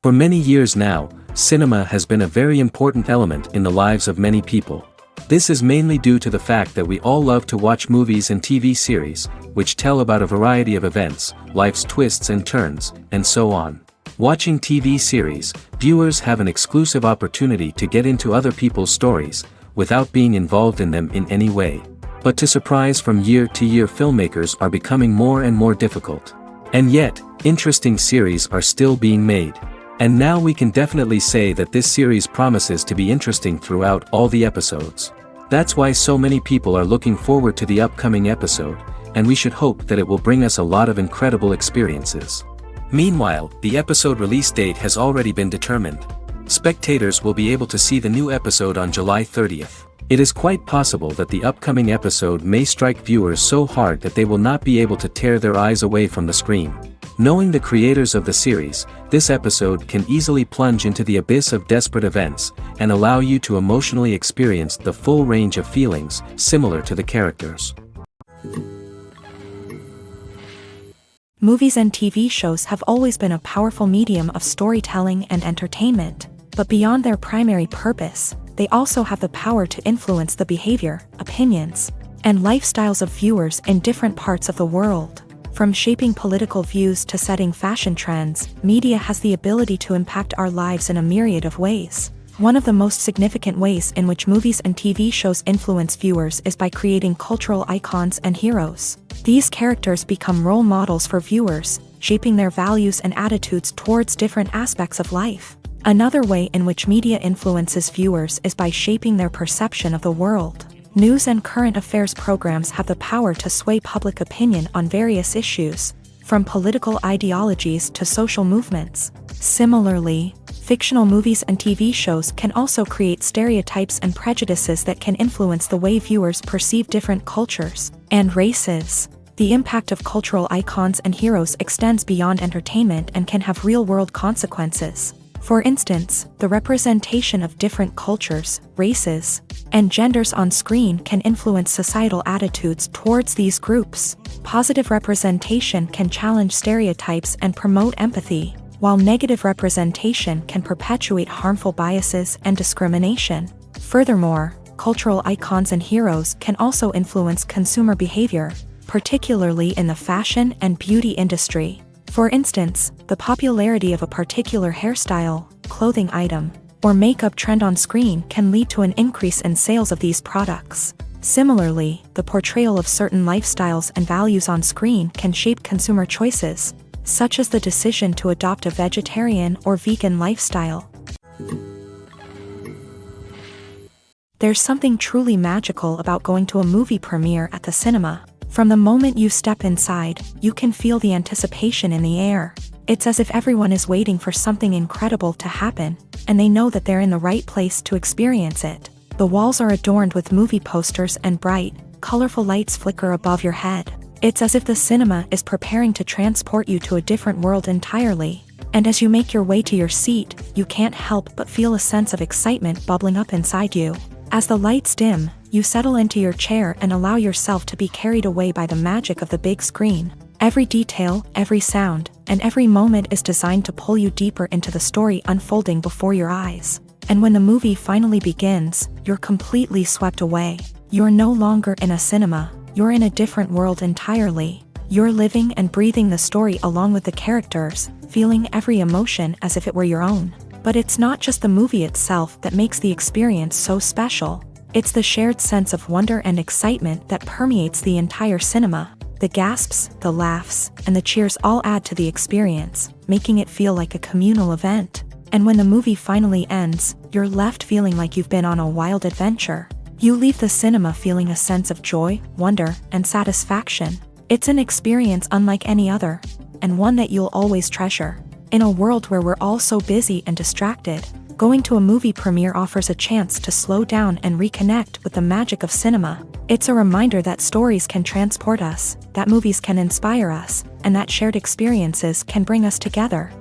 For many years now, cinema has been a very important element in the lives of many people. This is mainly due to the fact that we all love to watch movies and TV series, which tell about a variety of events, life's twists and turns, and so on. Watching TV series, viewers have an exclusive opportunity to get into other people's stories, without being involved in them in any way. But to surprise from year to year, filmmakers are becoming more and more difficult. And yet, interesting series are still being made. And now we can definitely say that this series promises to be interesting throughout all the episodes. That's why so many people are looking forward to the upcoming episode, and we should hope that it will bring us a lot of incredible experiences. Meanwhile, the episode release date has already been determined. Spectators will be able to see the new episode on July 30th. It is quite possible that the upcoming episode may strike viewers so hard that they will not be able to tear their eyes away from the screen. Knowing the creators of the series, this episode can easily plunge into the abyss of desperate events, and allow you to emotionally experience the full range of feelings, similar to the characters. Movies and TV shows have always been a powerful medium of storytelling and entertainment, but beyond their primary purpose, they also have the power to influence the behavior, opinions, and lifestyles of viewers in different parts of the world. From shaping political views to setting fashion trends, media has the ability to impact our lives in a myriad of ways. One of the most significant ways in which movies and TV shows influence viewers is by creating cultural icons and heroes. These characters become role models for viewers, shaping their values and attitudes towards different aspects of life. Another way in which media influences viewers is by shaping their perception of the world. News and current affairs programs have the power to sway public opinion on various issues, from political ideologies to social movements. Similarly, fictional movies and TV shows can also create stereotypes and prejudices that can influence the way viewers perceive different cultures and races. The impact of cultural icons and heroes extends beyond entertainment and can have real-world consequences. For instance, the representation of different cultures, races, and genders on screen can influence societal attitudes towards these groups. Positive representation can challenge stereotypes and promote empathy, while negative representation can perpetuate harmful biases and discrimination. Furthermore, cultural icons and heroes can also influence consumer behavior, particularly in the fashion and beauty industry. For instance, the popularity of a particular hairstyle, clothing item, or makeup trend on screen can lead to an increase in sales of these products. Similarly, the portrayal of certain lifestyles and values on screen can shape consumer choices, such as the decision to adopt a vegetarian or vegan lifestyle. There's something truly magical about going to a movie premiere at the cinema. From the moment you step inside, you can feel the anticipation in the air. It's as if everyone is waiting for something incredible to happen, and they know that they're in the right place to experience it. The walls are adorned with movie posters and bright, colorful lights flicker above your head. It's as if the cinema is preparing to transport you to a different world entirely. And as you make your way to your seat, you can't help but feel a sense of excitement bubbling up inside you. As the lights dim, you settle into your chair and allow yourself to be carried away by the magic of the big screen. Every detail, every sound, and every moment is designed to pull you deeper into the story unfolding before your eyes. And when the movie finally begins, you're completely swept away. You're no longer in a cinema, you're in a different world entirely. You're living and breathing the story along with the characters, feeling every emotion as if it were your own. But it's not just the movie itself that makes the experience so special. It's the shared sense of wonder and excitement that permeates the entire cinema. The gasps, the laughs, and the cheers all add to the experience, making it feel like a communal event. And when the movie finally ends, you're left feeling like you've been on a wild adventure. You leave the cinema feeling a sense of joy, wonder, and satisfaction. It's an experience unlike any other, and one that you'll always treasure. In a world where we're all so busy and distracted, going to a movie premiere offers a chance to slow down and reconnect with the magic of cinema. It's a reminder that stories can transport us, that movies can inspire us, and that shared experiences can bring us together.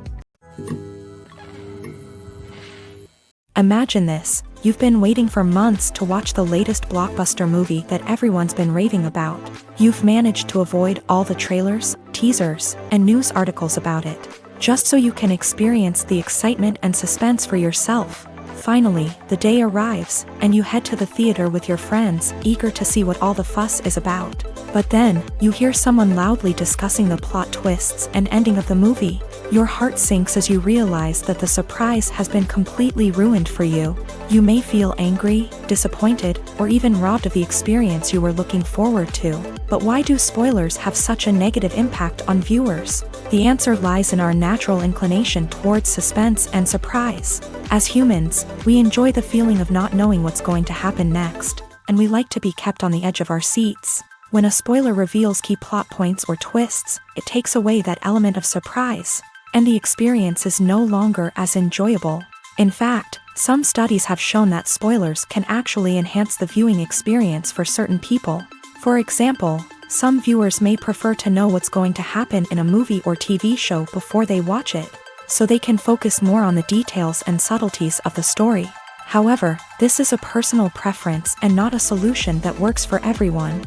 Imagine this. You've been waiting for months to watch the latest blockbuster movie that everyone's been raving about. You've managed to avoid all the trailers, teasers, and news articles about it, just so you can experience the excitement and suspense for yourself. Finally, the day arrives, and you head to the theater with your friends, eager to see what all the fuss is about. But then, you hear someone loudly discussing the plot twists and ending of the movie. Your heart sinks as you realize that the surprise has been completely ruined for you. You may feel angry, disappointed, or even robbed of the experience you were looking forward to. But why do spoilers have such a negative impact on viewers? The answer lies in our natural inclination towards suspense and surprise. As humans, we enjoy the feeling of not knowing what's going to happen next, and we like to be kept on the edge of our seats. When a spoiler reveals key plot points or twists, it takes away that element of surprise, and the experience is no longer as enjoyable. In fact, some studies have shown that spoilers can actually enhance the viewing experience for certain people. For example, some viewers may prefer to know what's going to happen in a movie or TV show before they watch it, so they can focus more on the details and subtleties of the story. However, this is a personal preference and not a solution that works for everyone.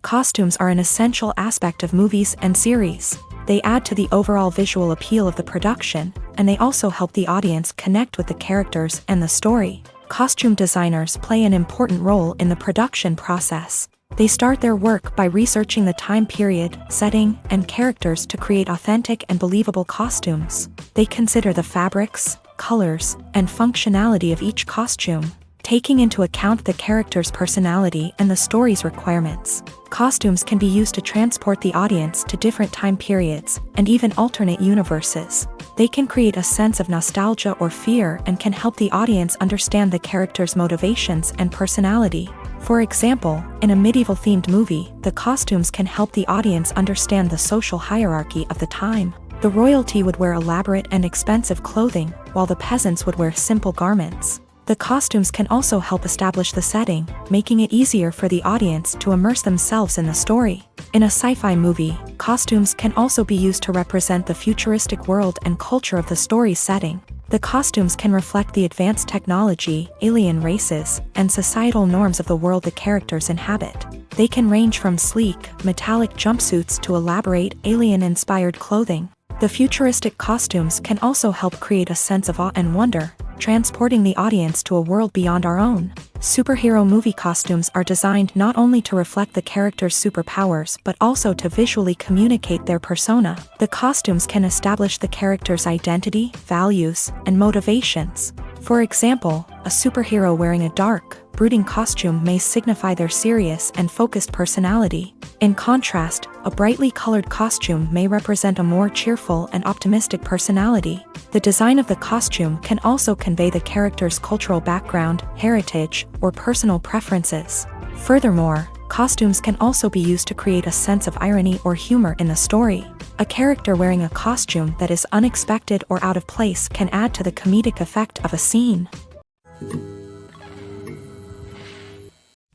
Costumes are an essential aspect of movies and series. They add to the overall visual appeal of the production, and they also help the audience connect with the characters and the story. Costume designers play an important role in the production process. They start their work by researching the time period, setting, and characters to create authentic and believable costumes. They consider the fabrics, colors, and functionality of each costume, taking into account the character's personality and the story's requirements. Costumes can be used to transport the audience to different time periods, and even alternate universes. They can create a sense of nostalgia or fear and can help the audience understand the character's motivations and personality. For example, in a medieval-themed movie, the costumes can help the audience understand the social hierarchy of the time. The royalty would wear elaborate and expensive clothing, while the peasants would wear simple garments. The costumes can also help establish the setting, making it easier for the audience to immerse themselves in the story. In a sci-fi movie, costumes can also be used to represent the futuristic world and culture of the story's setting. The costumes can reflect the advanced technology, alien races, and societal norms of the world the characters inhabit. They can range from sleek, metallic jumpsuits to elaborate, alien-inspired clothing. The futuristic costumes can also help create a sense of awe and wonder, transporting the audience to a world beyond our own. Superhero movie costumes are designed not only to reflect the character's superpowers but also to visually communicate their persona. The costumes can establish the character's identity, values, and motivations. For example, a superhero wearing a dark, brooding costume may signify their serious and focused personality. In contrast, a brightly colored costume may represent a more cheerful and optimistic personality. The design of the costume can also convey the character's cultural background, heritage, or personal preferences. Furthermore, costumes can also be used to create a sense of irony or humor in the story. A character wearing a costume that is unexpected or out of place can add to the comedic effect of a scene.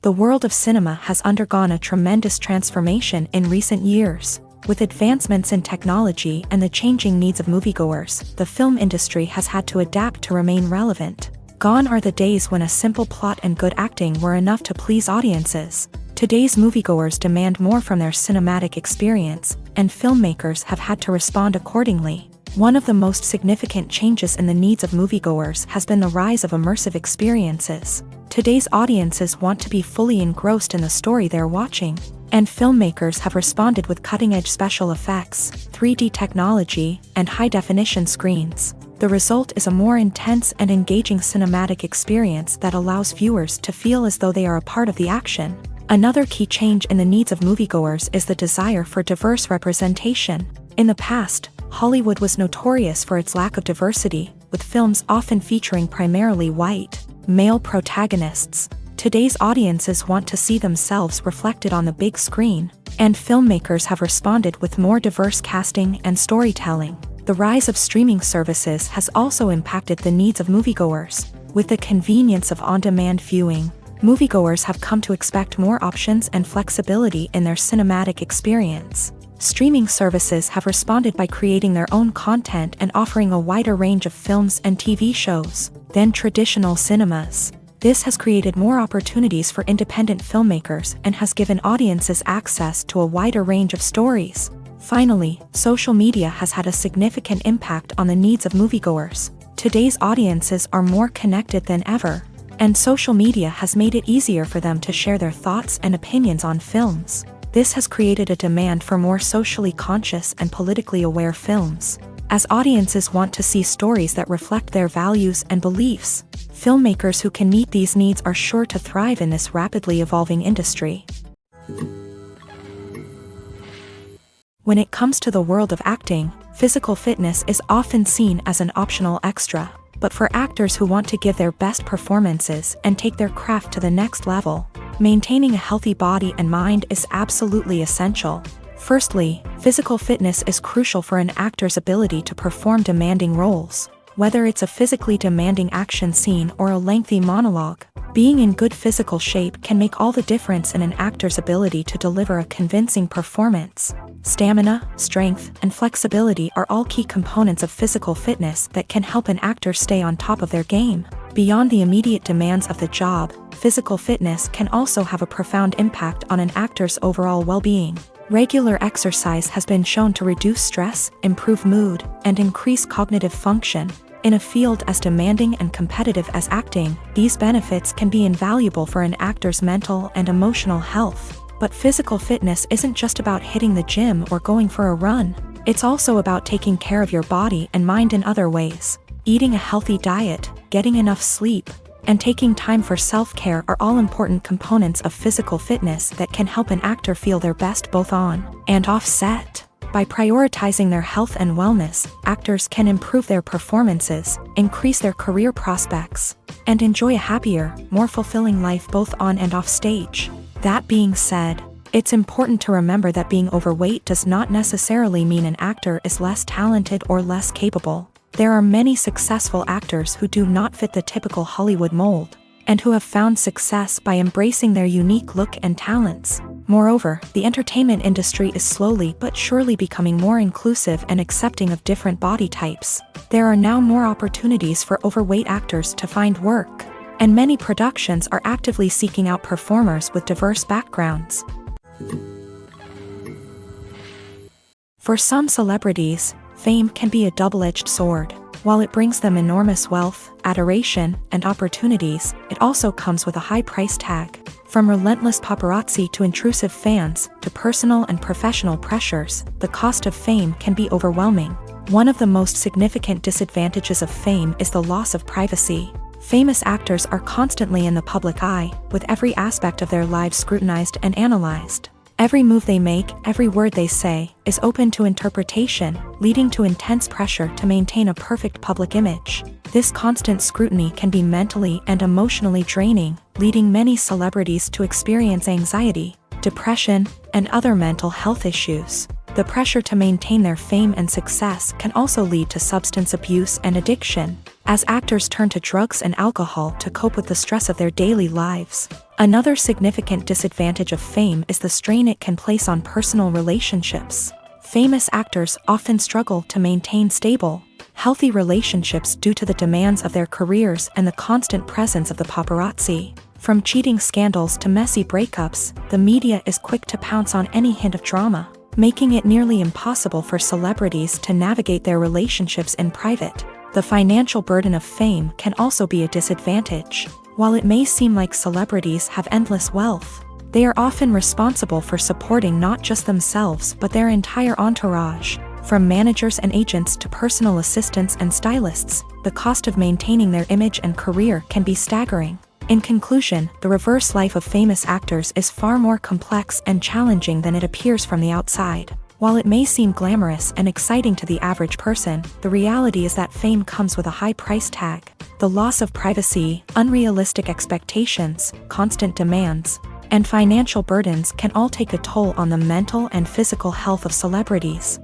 The world of cinema has undergone a tremendous transformation in recent years. With advancements in technology and the changing needs of moviegoers, the film industry has had to adapt to remain relevant. Gone are the days when a simple plot and good acting were enough to please audiences. Today's moviegoers demand more from their cinematic experience, and filmmakers have had to respond accordingly. One of the most significant changes in the needs of moviegoers has been the rise of immersive experiences. Today's audiences want to be fully engrossed in the story they're watching, and filmmakers have responded with cutting-edge special effects, 3D technology, and high-definition screens. The result is a more intense and engaging cinematic experience that allows viewers to feel as though they are a part of the action. Another key change in the needs of moviegoers is the desire for diverse representation. In the past, Hollywood was notorious for its lack of diversity, with films often featuring primarily white, male protagonists. Today's audiences want to see themselves reflected on the big screen, and filmmakers have responded with more diverse casting and storytelling. The rise of streaming services has also impacted the needs of moviegoers. With the convenience of on-demand viewing, moviegoers have come to expect more options and flexibility in their cinematic experience. Streaming services have responded by creating their own content and offering a wider range of films and TV shows than traditional cinemas. This has created more opportunities for independent filmmakers and has given audiences access to a wider range of stories. Finally, social media has had a significant impact on the needs of moviegoers. Today's audiences are more connected than ever, and social media has made it easier for them to share their thoughts and opinions on films. This has created a demand for more socially conscious and politically aware films. As audiences want to see stories that reflect their values and beliefs, filmmakers who can meet these needs are sure to thrive in this rapidly evolving industry. When it comes to the world of acting, physical fitness is often seen as an optional extra. But for actors who want to give their best performances and take their craft to the next level, maintaining a healthy body and mind is absolutely essential. Firstly, physical fitness is crucial for an actor's ability to perform demanding roles. Whether it's a physically demanding action scene or a lengthy monologue, being in good physical shape can make all the difference in an actor's ability to deliver a convincing performance. Stamina, strength, and flexibility are all key components of physical fitness that can help an actor stay on top of their game. Beyond the immediate demands of the job, physical fitness can also have a profound impact on an actor's overall well-being. Regular exercise has been shown to reduce stress, improve mood, and increase cognitive function. In a field as demanding and competitive as acting, these benefits can be invaluable for an actor's mental and emotional health. But physical fitness isn't just about hitting the gym or going for a run. It's also about taking care of your body and mind in other ways. Eating a healthy diet, getting enough sleep, and taking time for self-care are all important components of physical fitness that can help an actor feel their best both on and off set. By prioritizing their health and wellness, actors can improve their performances, increase their career prospects, and enjoy a happier, more fulfilling life both on and off stage. That being said, it's important to remember that being overweight does not necessarily mean an actor is less talented or less capable. There are many successful actors who do not fit the typical Hollywood mold, and who have found success by embracing their unique look and talents. Moreover, the entertainment industry is slowly but surely becoming more inclusive and accepting of different body types. There are now more opportunities for overweight actors to find work, and many productions are actively seeking out performers with diverse backgrounds. For some celebrities, fame can be a double-edged sword. While it brings them enormous wealth, adoration, and opportunities, it also comes with a high price tag. From relentless paparazzi to intrusive fans, to personal and professional pressures, the cost of fame can be overwhelming. One of the most significant disadvantages of fame is the loss of privacy. Famous actors are constantly in the public eye, with every aspect of their lives scrutinized and analyzed. Every move they make, every word they say, is open to interpretation, leading to intense pressure to maintain a perfect public image. This constant scrutiny can be mentally and emotionally draining, leading many celebrities to experience anxiety, depression, and other mental health issues. The pressure to maintain their fame and success can also lead to substance abuse and addiction, as actors turn to drugs and alcohol to cope with the stress of their daily lives. Another significant disadvantage of fame is the strain it can place on personal relationships. Famous actors often struggle to maintain stable, healthy relationships due to the demands of their careers and the constant presence of the paparazzi. From cheating scandals to messy breakups, the media is quick to pounce on any hint of drama. making it nearly impossible for celebrities to navigate their relationships in private. The financial burden of fame can also be a disadvantage. While it may seem like celebrities have endless wealth, they are often responsible for supporting not just themselves but their entire entourage. From managers and agents to personal assistants and stylists, the cost of maintaining their image and career can be staggering. In conclusion, the reverse life of famous actors is far more complex and challenging than it appears from the outside. While it may seem glamorous and exciting to the average person, the reality is that fame comes with a high price tag. The loss of privacy, unrealistic expectations, constant demands, and financial burdens can all take a toll on the mental and physical health of celebrities.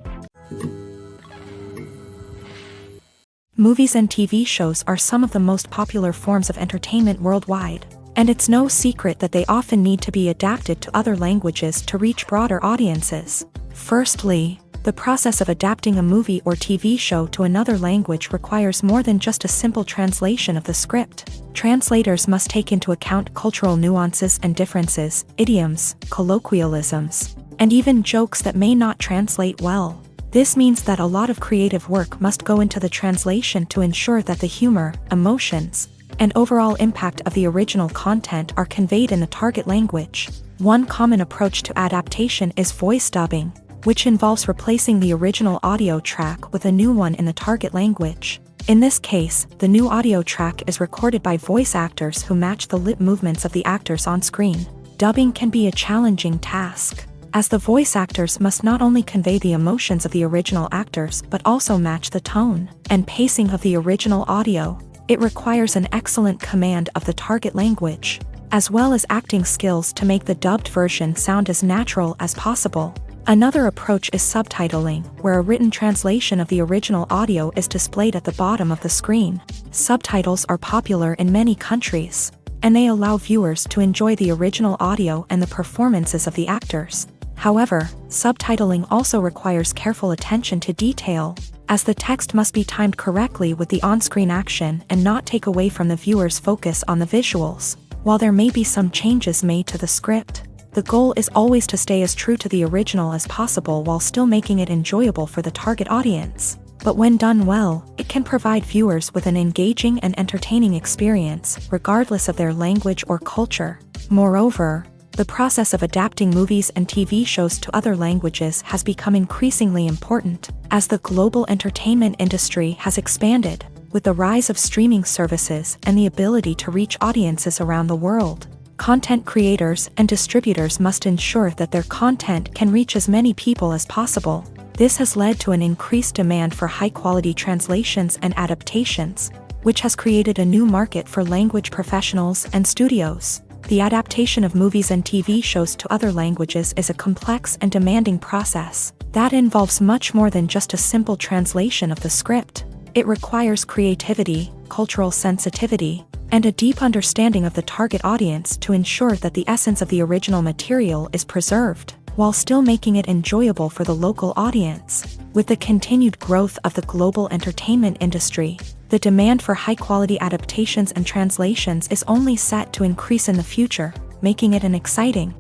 Movies and TV shows are some of the most popular forms of entertainment worldwide, and it's no secret that they often need to be adapted to other languages to reach broader audiences. Firstly, the process of adapting a movie or TV show to another language requires more than just a simple translation of the script. Translators must take into account cultural nuances and differences, idioms, colloquialisms, and even jokes that may not translate well. This means that a lot of creative work must go into the translation to ensure that the humor, emotions, and overall impact of the original content are conveyed in the target language. One common approach to adaptation is voice dubbing, which involves replacing the original audio track with a new one in the target language. In this case, the new audio track is recorded by voice actors who match the lip movements of the actors on screen. Dubbing can be a challenging task, as the voice actors must not only convey the emotions of the original actors but also match the tone and pacing of the original audio. It requires an excellent command of the target language, as well as acting skills to make the dubbed version sound as natural as possible. Another approach is subtitling, where a written translation of the original audio is displayed at the bottom of the screen. Subtitles are popular in many countries, and they allow viewers to enjoy the original audio and the performances of the actors. However, subtitling also requires careful attention to detail, as the text must be timed correctly with the on-screen action and not take away from the viewer's focus on the visuals. While there may be some changes made to the script, the goal is always to stay as true to the original as possible while still making it enjoyable for the target audience. But when done well, it can provide viewers with an engaging and entertaining experience, regardless of their language or culture. Moreover, the process of adapting movies and TV shows to other languages has become increasingly important, as the global entertainment industry has expanded, with the rise of streaming services and the ability to reach audiences around the world. Content creators and distributors must ensure that their content can reach as many people as possible. This has led to an increased demand for high-quality translations and adaptations, which has created a new market for language professionals and studios. The adaptation of movies and TV shows to other languages is a complex and demanding process that involves much more than just a simple translation of the script. It requires creativity, cultural sensitivity, and a deep understanding of the target audience to ensure that the essence of the original material is preserved, while still making it enjoyable for the local audience. With the continued growth of the global entertainment industry, the demand for high-quality adaptations and translations is only set to increase in the future, making it an exciting.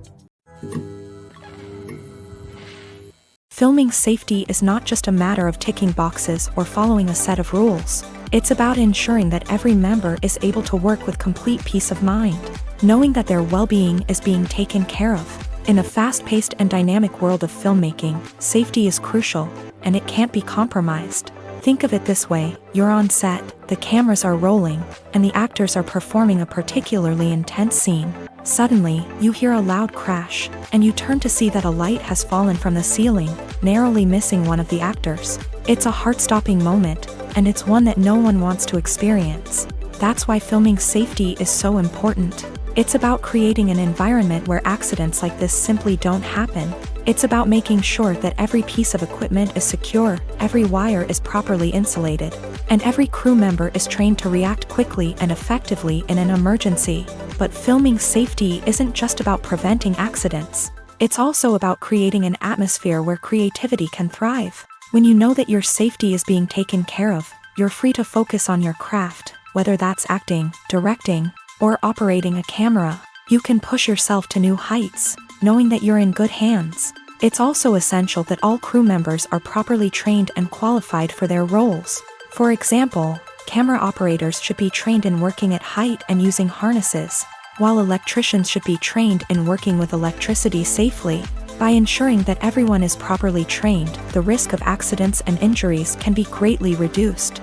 Filming safety is not just a matter of ticking boxes or following a set of rules. It's about ensuring that every member is able to work with complete peace of mind, knowing that their well-being is being taken care of. In a fast-paced and dynamic world of filmmaking, safety is crucial, and it can't be compromised. Think of it this way: you're on set, the cameras are rolling, and the actors are performing a particularly intense scene. Suddenly, you hear a loud crash, and you turn to see that a light has fallen from the ceiling, narrowly missing one of the actors. It's a heart-stopping moment, and it's one that no one wants to experience. That's why filming safety is so important. It's about creating an environment where accidents like this simply don't happen. It's about making sure that every piece of equipment is secure, every wire is properly insulated, and every crew member is trained to react quickly and effectively in an emergency. But filming safety isn't just about preventing accidents. It's also about creating an atmosphere where creativity can thrive. When you know that your safety is being taken care of, you're free to focus on your craft, whether that's acting, directing, or operating a camera. You can push yourself to new heights, knowing that you're in good hands. It's also essential that all crew members are properly trained and qualified for their roles. For example, camera operators should be trained in working at height and using harnesses, while electricians should be trained in working with electricity safely. By ensuring that everyone is properly trained, the risk of accidents and injuries can be greatly reduced.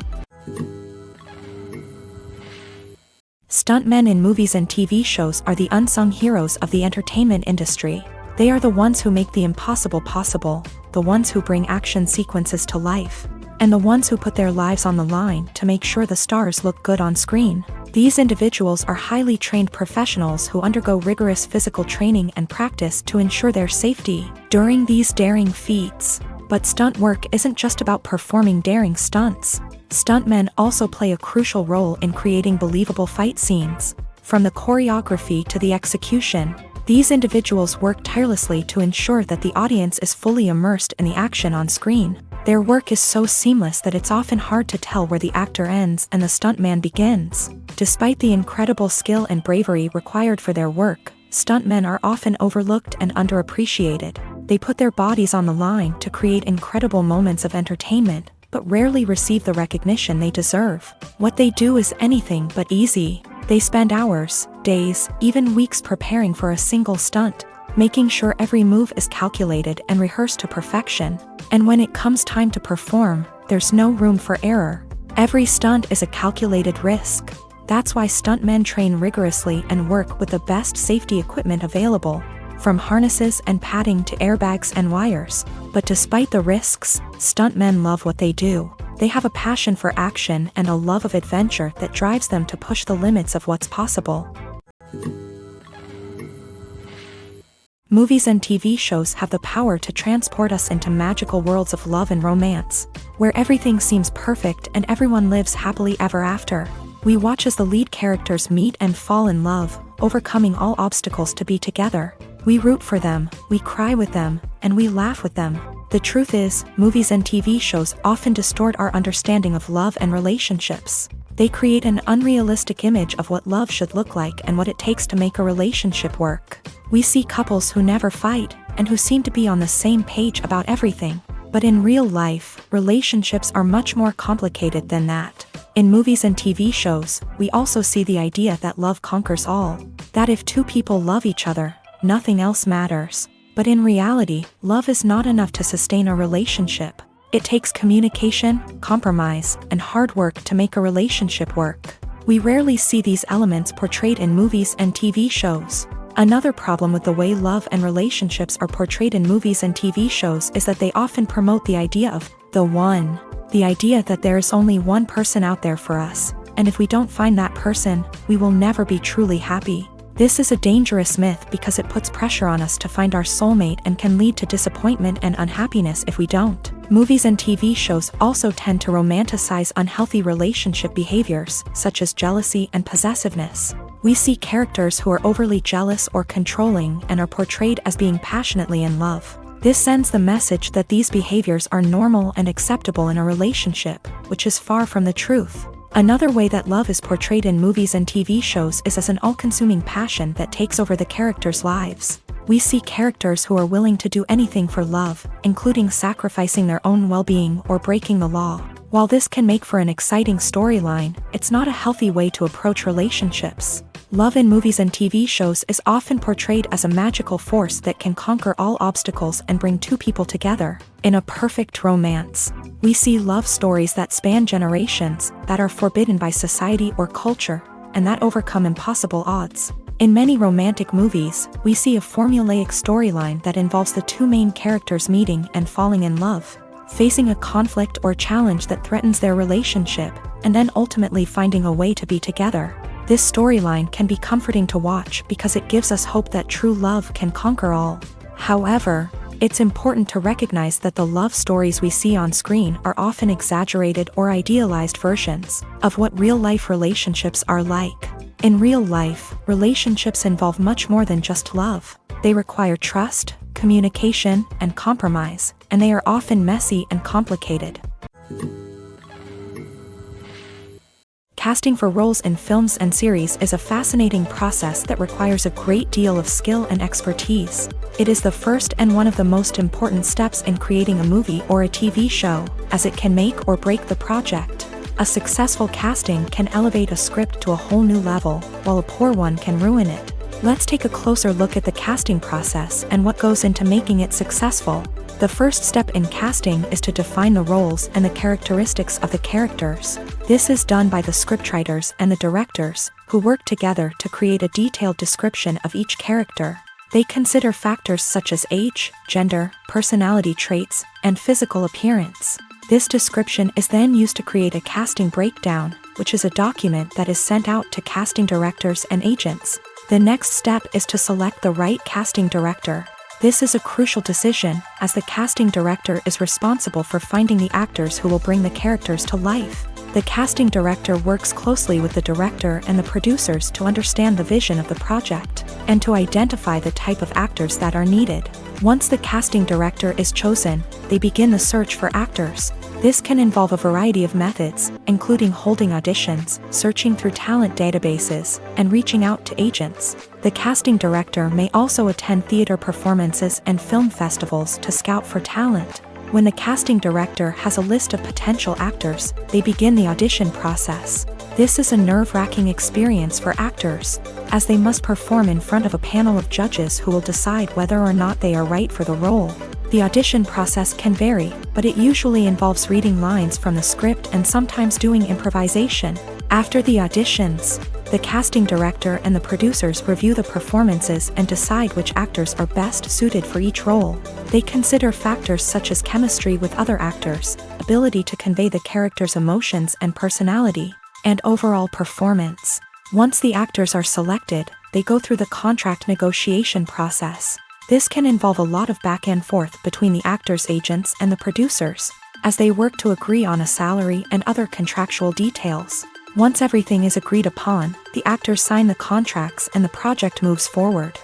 Stuntmen in movies and TV shows are the unsung heroes of the entertainment industry. They are the ones who make the impossible possible, the ones who bring action sequences to life, and the ones who put their lives on the line to make sure the stars look good on screen. These individuals are highly trained professionals who undergo rigorous physical training and practice to ensure their safety during these daring feats. But stunt work isn't just about performing daring stunts. Stuntmen also play a crucial role in creating believable fight scenes. From the choreography to the execution, these individuals work tirelessly to ensure that the audience is fully immersed in the action on screen. Their work is so seamless that it's often hard to tell where the actor ends and the stuntman begins. Despite the incredible skill and bravery required for their work, stuntmen are often overlooked and underappreciated. They put their bodies on the line to create incredible moments of entertainment, but rarely receive the recognition they deserve. What they do is anything but easy. They spend hours, days, even weeks preparing for a single stunt, making sure every move is calculated and rehearsed to perfection. And when it comes time to perform, there's no room for error. Every stunt is a calculated risk. That's why stuntmen train rigorously and work with the best safety equipment available, from harnesses and padding to airbags and wires. But despite the risks, stuntmen love what they do. They have a passion for action and a love of adventure that drives them to push the limits of what's possible. Movies and TV shows have the power to transport us into magical worlds of love and romance, where everything seems perfect and everyone lives happily ever after. We watch as the lead characters meet and fall in love, overcoming all obstacles to be together. We root for them, we cry with them, and we laugh with them. The truth is, movies and TV shows often distort our understanding of love and relationships. They create an unrealistic image of what love should look like and what it takes to make a relationship work. We see couples who never fight, and who seem to be on the same page about everything. But in real life, relationships are much more complicated than that. In movies and TV shows, we also see the idea that love conquers all. That if two people love each other, nothing else matters. But in reality, love is not enough to sustain a relationship. It takes communication, compromise, and hard work to make a relationship work. We rarely see these elements portrayed in movies and TV shows. Another problem with the way love and relationships are portrayed in movies and TV shows is that they often promote the idea of the one. The idea that there is only one person out there for us, and if we don't find that person, we will never be truly happy. This is a dangerous myth because it puts pressure on us to find our soulmate and can lead to disappointment and unhappiness if we don't. Movies and TV shows also tend to romanticize unhealthy relationship behaviors, such as jealousy and possessiveness. We see characters who are overly jealous or controlling and are portrayed as being passionately in love. This sends the message that these behaviors are normal and acceptable in a relationship, which is far from the truth. Another way that love is portrayed in movies and TV shows is as an all-consuming passion that takes over the characters' lives. We see characters who are willing to do anything for love, including sacrificing their own well-being or breaking the law. While this can make for an exciting storyline, it's not a healthy way to approach relationships. Love in movies and TV shows is often portrayed as a magical force that can conquer all obstacles and bring two people together. In a perfect romance, we see love stories that span generations, that are forbidden by society or culture, and that overcome impossible odds. In many romantic movies, we see a formulaic storyline that involves the two main characters meeting and falling in love, facing a conflict or challenge that threatens their relationship, and then ultimately finding a way to be together. This storyline can be comforting to watch because it gives us hope that true love can conquer all. However, it's important to recognize that the love stories we see on screen are often exaggerated or idealized versions of what real-life relationships are like. In real life, relationships involve much more than just love. They require trust, communication, and compromise, and they are often messy and complicated. Casting for roles in films and series is a fascinating process that requires a great deal of skill and expertise. It is the first and one of the most important steps in creating a movie or a TV show, as it can make or break the project. A successful casting can elevate a script to a whole new level, while a poor one can ruin it. Let's take a closer look at the casting process and what goes into making it successful. The first step in casting is to define the roles and the characteristics of the characters. This is done by the scriptwriters and the directors, who work together to create a detailed description of each character. They consider factors such as age, gender, personality traits, and physical appearance. This description is then used to create a casting breakdown, which is a document that is sent out to casting directors and agents. The next step is to select the right casting director. This is a crucial decision, as the casting director is responsible for finding the actors who will bring the characters to life. The casting director works closely with the director and the producers to understand the vision of the project, and to identify the type of actors that are needed. Once the casting director is chosen, they begin the search for actors. This can involve a variety of methods, including holding auditions, searching through talent databases, and reaching out to agents. The casting director may also attend theater performances and film festivals to scout for talent. When the casting director has a list of potential actors, they begin the audition process. This is a nerve-wracking experience for actors, as they must perform in front of a panel of judges who will decide whether or not they are right for the role. The audition process can vary, but it usually involves reading lines from the script and sometimes doing improvisation. After the auditions, the casting director and the producers review the performances and decide which actors are best suited for each role. They consider factors such as chemistry with other actors, ability to convey the character's emotions and personality, and overall performance. Once the actors are selected, they go through the contract negotiation process. This can involve a lot of back and forth between the actors' agents and the producers, as they work to agree on a salary and other contractual details. Once everything is agreed upon, the actors sign the contracts and the project moves forward.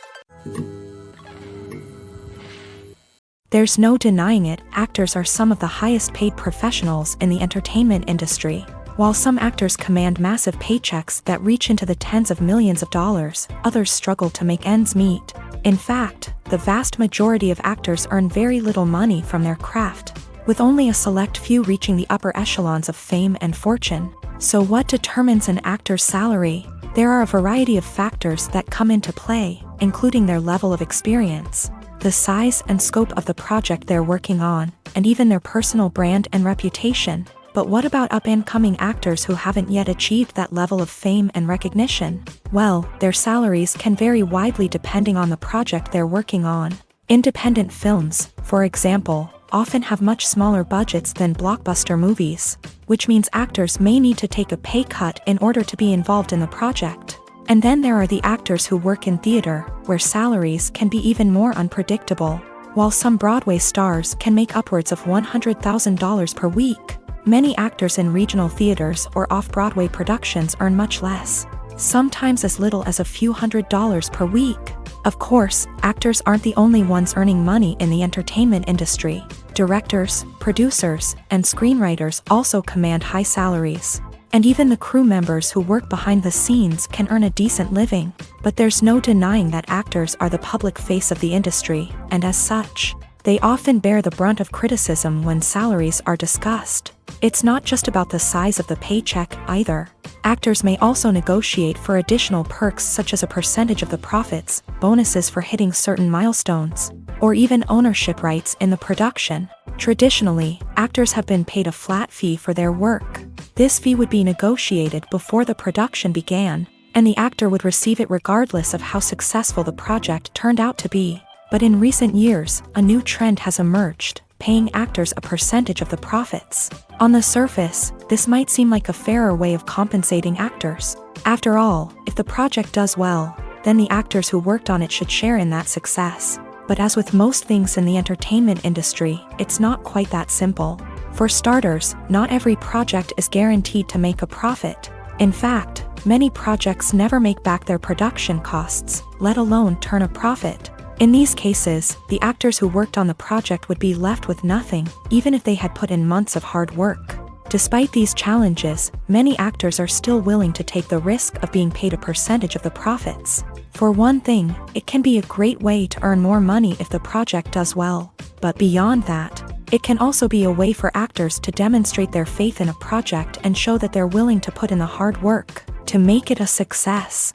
There's no denying it, actors are some of the highest paid professionals in the entertainment industry. While some actors command massive paychecks that reach into the tens of millions of dollars, others struggle to make ends meet. In fact, the vast majority of actors earn very little money from their craft, with only a select few reaching the upper echelons of fame and fortune. So what determines an actor's salary? There are a variety of factors that come into play, including their level of experience, the size and scope of the project they're working on, and even their personal brand and reputation. But what about up-and-coming actors who haven't yet achieved that level of fame and recognition? Well, their salaries can vary widely depending on the project they're working on. Independent films, for example, often have much smaller budgets than blockbuster movies, which means actors may need to take a pay cut in order to be involved in the project. And then there are the actors who work in theater, where salaries can be even more unpredictable. While some Broadway stars can make upwards of $100,000 per week, many actors in regional theaters or off-Broadway productions earn much less, sometimes as little as a few $100s per week. Of course, actors aren't the only ones earning money in the entertainment industry. Directors, producers, and screenwriters also command high salaries. And even the crew members who work behind the scenes can earn a decent living. But there's no denying that actors are the public face of the industry, and as such, they often bear the brunt of criticism when salaries are discussed. It's not just about the size of the paycheck, either. Actors may also negotiate for additional perks such as a percentage of the profits, bonuses for hitting certain milestones, or even ownership rights in the production. Traditionally, actors have been paid a flat fee for their work. This fee would be negotiated before the production began, and the actor would receive it regardless of how successful the project turned out to be. But in recent years, a new trend has emerged, paying actors a percentage of the profits. On the surface, this might seem like a fairer way of compensating actors. After all, if the project does well, then the actors who worked on it should share in that success. But as with most things in the entertainment industry, it's not quite that simple. For starters, not every project is guaranteed to make a profit. In fact, many projects never make back their production costs, let alone turn a profit. In these cases, the actors who worked on the project would be left with nothing, even if they had put in months of hard work. Despite these challenges, many actors are still willing to take the risk of being paid a percentage of the profits. For one thing, it can be a great way to earn more money if the project does well. But beyond that, it can also be a way for actors to demonstrate their faith in a project and show that they're willing to put in the hard work to make it a success.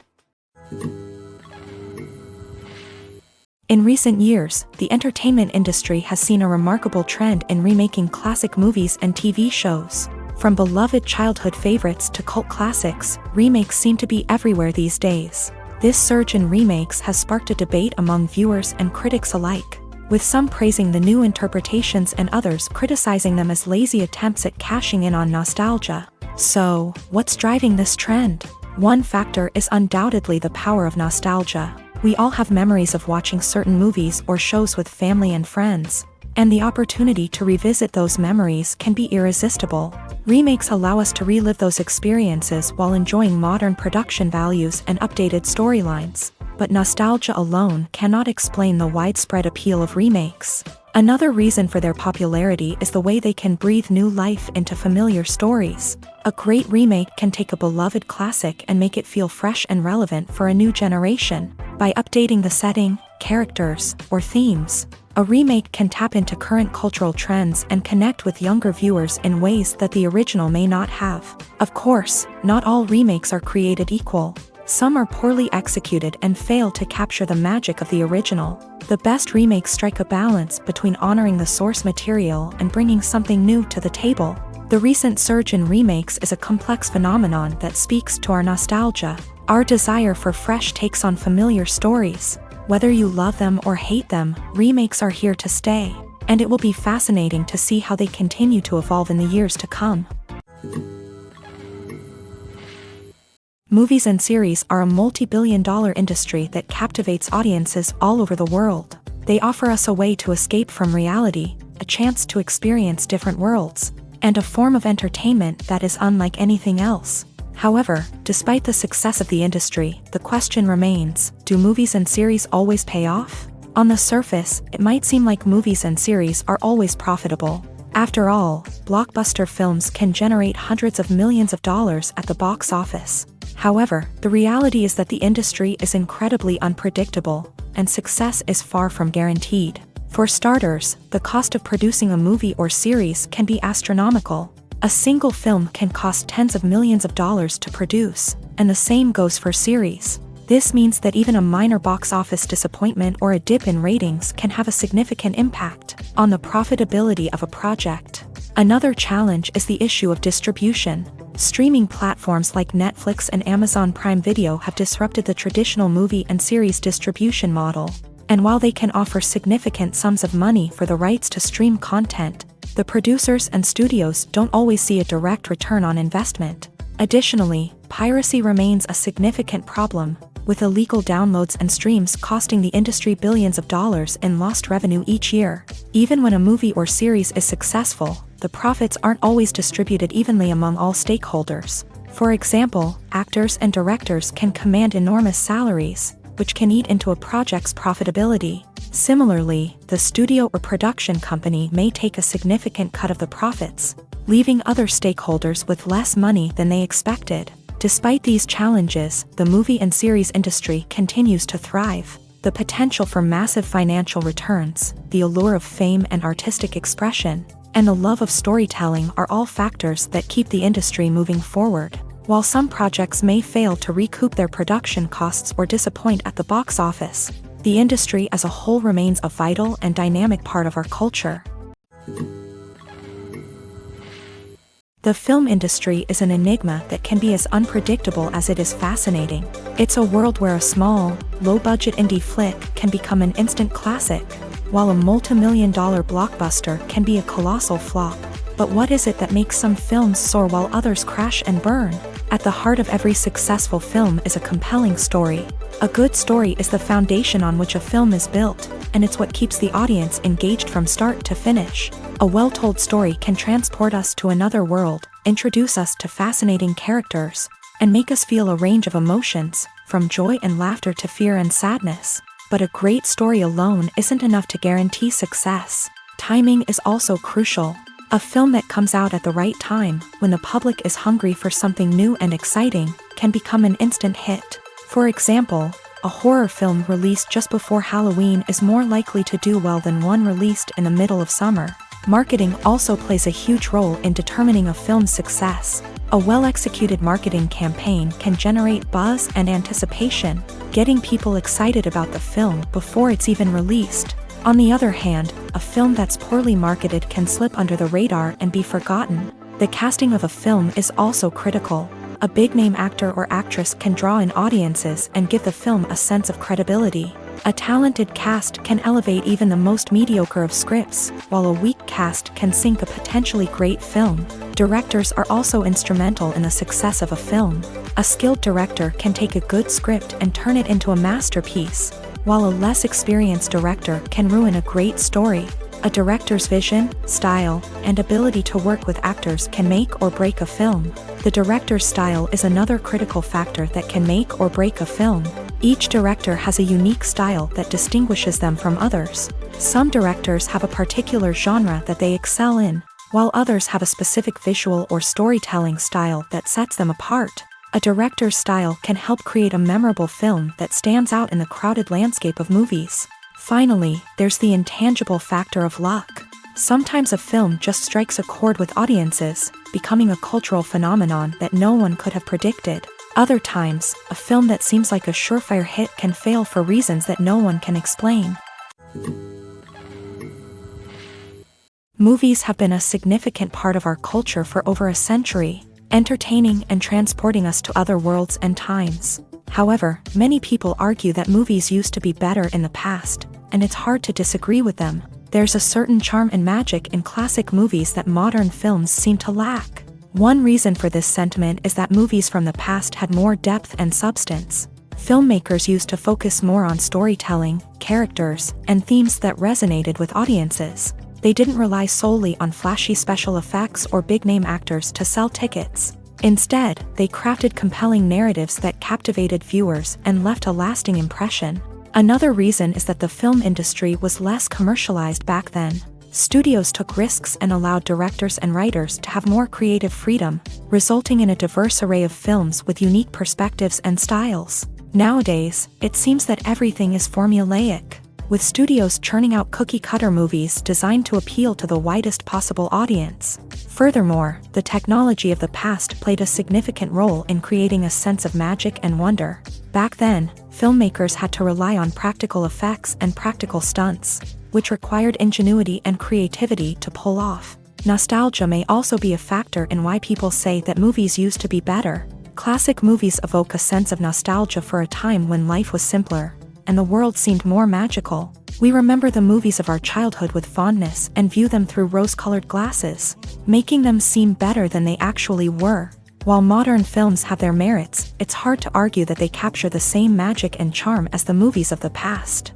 In recent years, the entertainment industry has seen a remarkable trend in remaking classic movies and TV shows. From beloved childhood favorites to cult classics, remakes seem to be everywhere these days. This surge in remakes has sparked a debate among viewers and critics alike, with some praising the new interpretations and others criticizing them as lazy attempts at cashing in on nostalgia. So, what's driving this trend? One factor is undoubtedly the power of nostalgia. We all have memories of watching certain movies or shows with family and friends, and the opportunity to revisit those memories can be irresistible. Remakes allow us to relive those experiences while enjoying modern production values and updated storylines. But nostalgia alone cannot explain the widespread appeal of remakes. Another reason for their popularity is the way they can breathe new life into familiar stories. A great remake can take a beloved classic and make it feel fresh and relevant for a new generation. By updating the setting, characters, or themes, a remake can tap into current cultural trends and connect with younger viewers in ways that the original may not have. Of course, not all remakes are created equal. Some are poorly executed and fail to capture the magic of the original. The best remakes strike a balance between honoring the source material and bringing something new to the table. The recent surge in remakes is a complex phenomenon that speaks to our nostalgia, our desire for fresh takes on familiar stories. Whether you love them or hate them, remakes are here to stay, and it will be fascinating to see how they continue to evolve in the years to come. Movies and series are a multi-billion-dollar industry that captivates audiences all over the world. They offer us a way to escape from reality, a chance to experience different worlds, and a form of entertainment that is unlike anything else. However, despite the success of the industry, the question remains, do movies and series always pay off? On the surface, it might seem like movies and series are always profitable. After all, blockbuster films can generate hundreds of millions of dollars at the box office. However, the reality is that the industry is incredibly unpredictable, and success is far from guaranteed. For starters, the cost of producing a movie or series can be astronomical. A single film can cost tens of millions of dollars to produce, and the same goes for series. This means that even a minor box office disappointment or a dip in ratings can have a significant impact on the profitability of a project. Another challenge is the issue of distribution. Streaming platforms like Netflix and Amazon Prime Video have disrupted the traditional movie and series distribution model. And while they can offer significant sums of money for the rights to stream content, the producers and studios don't always see a direct return on investment. Additionally, piracy remains a significant problem, with illegal downloads and streams costing the industry billions of dollars in lost revenue each year. Even when a movie or series is successful, the profits aren't always distributed evenly among all stakeholders. For example, actors and directors can command enormous salaries, which can eat into a project's profitability. Similarly, the studio or production company may take a significant cut of the profits, leaving other stakeholders with less money than they expected. Despite these challenges, the movie and series industry continues to thrive. The potential for massive financial returns, the allure of fame and artistic expression, and the love of storytelling are all factors that keep the industry moving forward. While some projects may fail to recoup their production costs or disappoint at the box office, the industry as a whole remains a vital and dynamic part of our culture. The film industry is an enigma that can be as unpredictable as it is fascinating. It's a world where a small, low-budget indie flick can become an instant classic, while a multi-million-dollar blockbuster can be a colossal flop. But what is it that makes some films soar while others crash and burn? At the heart of every successful film is a compelling story. A good story is the foundation on which a film is built, and it's what keeps the audience engaged from start to finish. A well-told story can transport us to another world, introduce us to fascinating characters, and make us feel a range of emotions, from joy and laughter to fear and sadness. But a great story alone isn't enough to guarantee success. Timing is also crucial. A film that comes out at the right time, when the public is hungry for something new and exciting, can become an instant hit. For example, a horror film released just before Halloween is more likely to do well than one released in the middle of summer. Marketing also plays a huge role in determining a film's success. A well-executed marketing campaign can generate buzz and anticipation, getting people excited about the film before it's even released. On the other hand, a film that's poorly marketed can slip under the radar and be forgotten. The casting of a film is also critical. A big-name actor or actress can draw in audiences and give the film a sense of credibility. A talented cast can elevate even the most mediocre of scripts, while a weak cast can sink a potentially great film. Directors are also instrumental in the success of a film. A skilled director can take a good script and turn it into a masterpiece, while a less experienced director can ruin a great story. A director's vision, style, and ability to work with actors can make or break a film. The director's style is another critical factor that can make or break a film. Each director has a unique style that distinguishes them from others. Some directors have a particular genre that they excel in, while others have a specific visual or storytelling style that sets them apart. A director's style can help create a memorable film that stands out in the crowded landscape of movies. Finally, there's the intangible factor of luck. Sometimes a film just strikes a chord with audiences, becoming a cultural phenomenon that no one could have predicted. Other times, a film that seems like a surefire hit can fail for reasons that no one can explain. Movies have been a significant part of our culture for over a century, entertaining and transporting us to other worlds and times. However, many people argue that movies used to be better in the past, and it's hard to disagree with them. There's a certain charm and magic in classic movies that modern films seem to lack. One reason for this sentiment is that movies from the past had more depth and substance. Filmmakers used to focus more on storytelling, characters, and themes that resonated with audiences. They didn't rely solely on flashy special effects or big-name actors to sell tickets. Instead, they crafted compelling narratives that captivated viewers and left a lasting impression. Another reason is that the film industry was less commercialized back then. Studios took risks and allowed directors and writers to have more creative freedom, resulting in a diverse array of films with unique perspectives and styles. Nowadays, it seems that everything is formulaic, with studios churning out cookie-cutter movies designed to appeal to the widest possible audience. Furthermore, the technology of the past played a significant role in creating a sense of magic and wonder. Back then, filmmakers had to rely on practical effects and practical stunts, which required ingenuity and creativity to pull off. Nostalgia may also be a factor in why people say that movies used to be better. Classic movies evoke a sense of nostalgia for a time when life was simpler, and the world seemed more magical. We remember the movies of our childhood with fondness and view them through rose-colored glasses, making them seem better than they actually were. While modern films have their merits, it's hard to argue that they capture the same magic and charm as the movies of the past.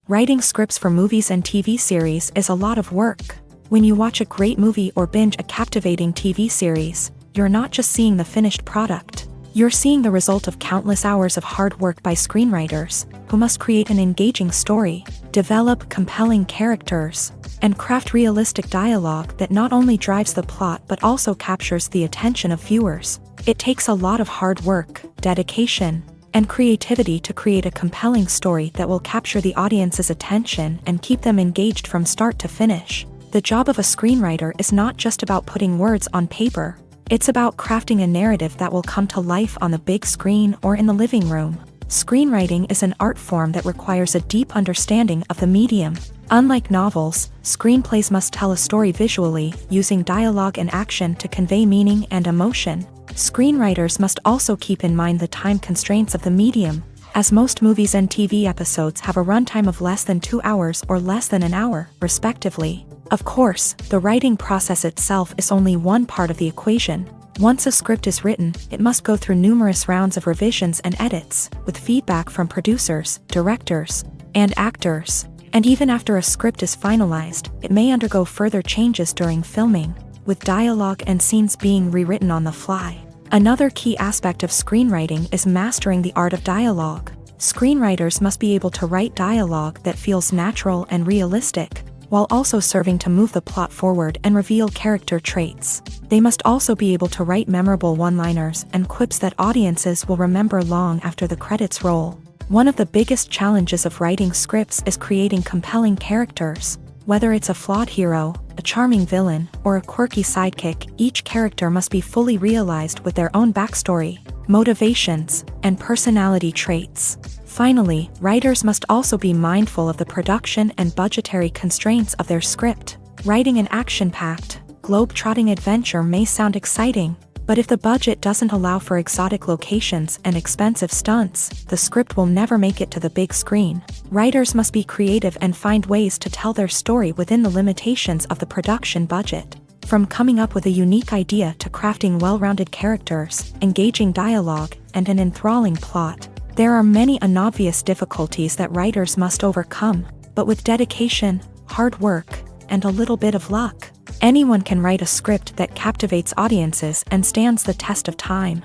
Writing scripts for movies and TV series is a lot of work. When you watch a great movie or binge a captivating TV series, you're not just seeing the finished product. You're seeing the result of countless hours of hard work by screenwriters, who must create an engaging story, develop compelling characters, and craft realistic dialogue that not only drives the plot but also captures the attention of viewers. It takes a lot of hard work, dedication, and creativity to create a compelling story that will capture the audience's attention and keep them engaged from start to finish. The job of a screenwriter is not just about putting words on paper. It's about crafting a narrative that will come to life on the big screen or in the living room. Screenwriting is an art form that requires a deep understanding of the medium. Unlike novels, screenplays must tell a story visually, using dialogue and action to convey meaning and emotion. Screenwriters must also keep in mind the time constraints of the medium, as most movies and TV episodes have a runtime of less than 2 hours or less than an hour, respectively. Of course, the writing process itself is only one part of the equation. Once a script is written, it must go through numerous rounds of revisions and edits, with feedback from producers, directors, and actors. And even after a script is finalized, it may undergo further changes during filming, with dialogue and scenes being rewritten on the fly. Another key aspect of screenwriting is mastering the art of dialogue. Screenwriters must be able to write dialogue that feels natural and realistic. while also serving to move the plot forward and reveal character traits. They must also be able to write memorable one-liners and quips that audiences will remember long after the credits roll. One of the biggest challenges of writing scripts is creating compelling characters. Whether it's a flawed hero, a charming villain, or a quirky sidekick, each character must be fully realized with their own backstory, motivations, and personality traits. Finally, writers must also be mindful of the production and budgetary constraints of their script. Writing an action-packed, globe-trotting adventure may sound exciting, but if the budget doesn't allow for exotic locations and expensive stunts, the script will never make it to the big screen. Writers must be creative and find ways to tell their story within the limitations of the production budget. From coming up with a unique idea to crafting well-rounded characters, engaging dialogue, and an enthralling plot, there are many unobvious difficulties that writers must overcome, but with dedication, hard work, and a little bit of luck, anyone can write a script that captivates audiences and stands the test of time.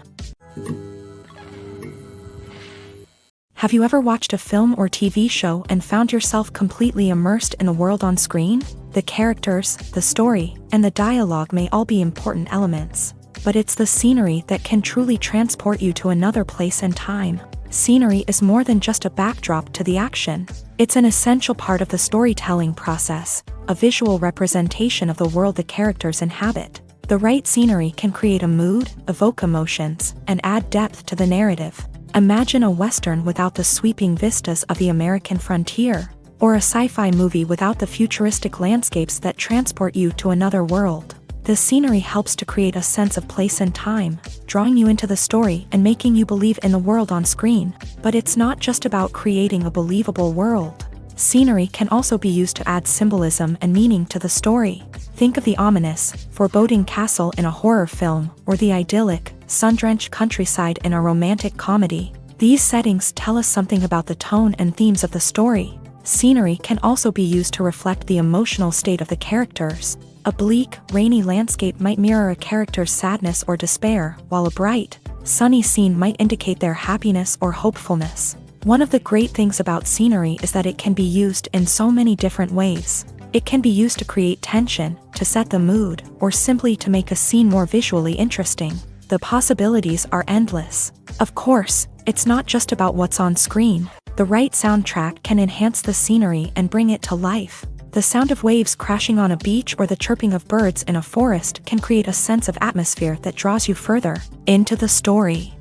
Have you ever watched a film or TV show and found yourself completely immersed in the world on screen? The characters, the story, and the dialogue may all be important elements, but it's the scenery that can truly transport you to another place and time. Scenery is more than just a backdrop to the action. It's an essential part of the storytelling process, a visual representation of the world the characters inhabit. The right scenery can create a mood, evoke emotions, and add depth to the narrative. Imagine a Western without the sweeping vistas of the American frontier, or a sci-fi movie without the futuristic landscapes that transport you to another world. The scenery helps to create a sense of place and time, drawing you into the story and making you believe in the world on screen. But it's not just about creating a believable world. Scenery can also be used to add symbolism and meaning to the story. Think of the ominous, foreboding castle in a horror film, or the idyllic, sun-drenched countryside in a romantic comedy. These settings tell us something about the tone and themes of the story. Scenery can also be used to reflect the emotional state of the characters. A bleak, rainy landscape might mirror a character's sadness or despair, while a bright, sunny scene might indicate their happiness or hopefulness. One of the great things about scenery is that it can be used in so many different ways. It can be used to create tension, to set the mood, or simply to make a scene more visually interesting. The possibilities are endless. Of course, it's not just about what's on screen. The right soundtrack can enhance the scenery and bring it to life. The sound of waves crashing on a beach or the chirping of birds in a forest can create a sense of atmosphere that draws you further into the story.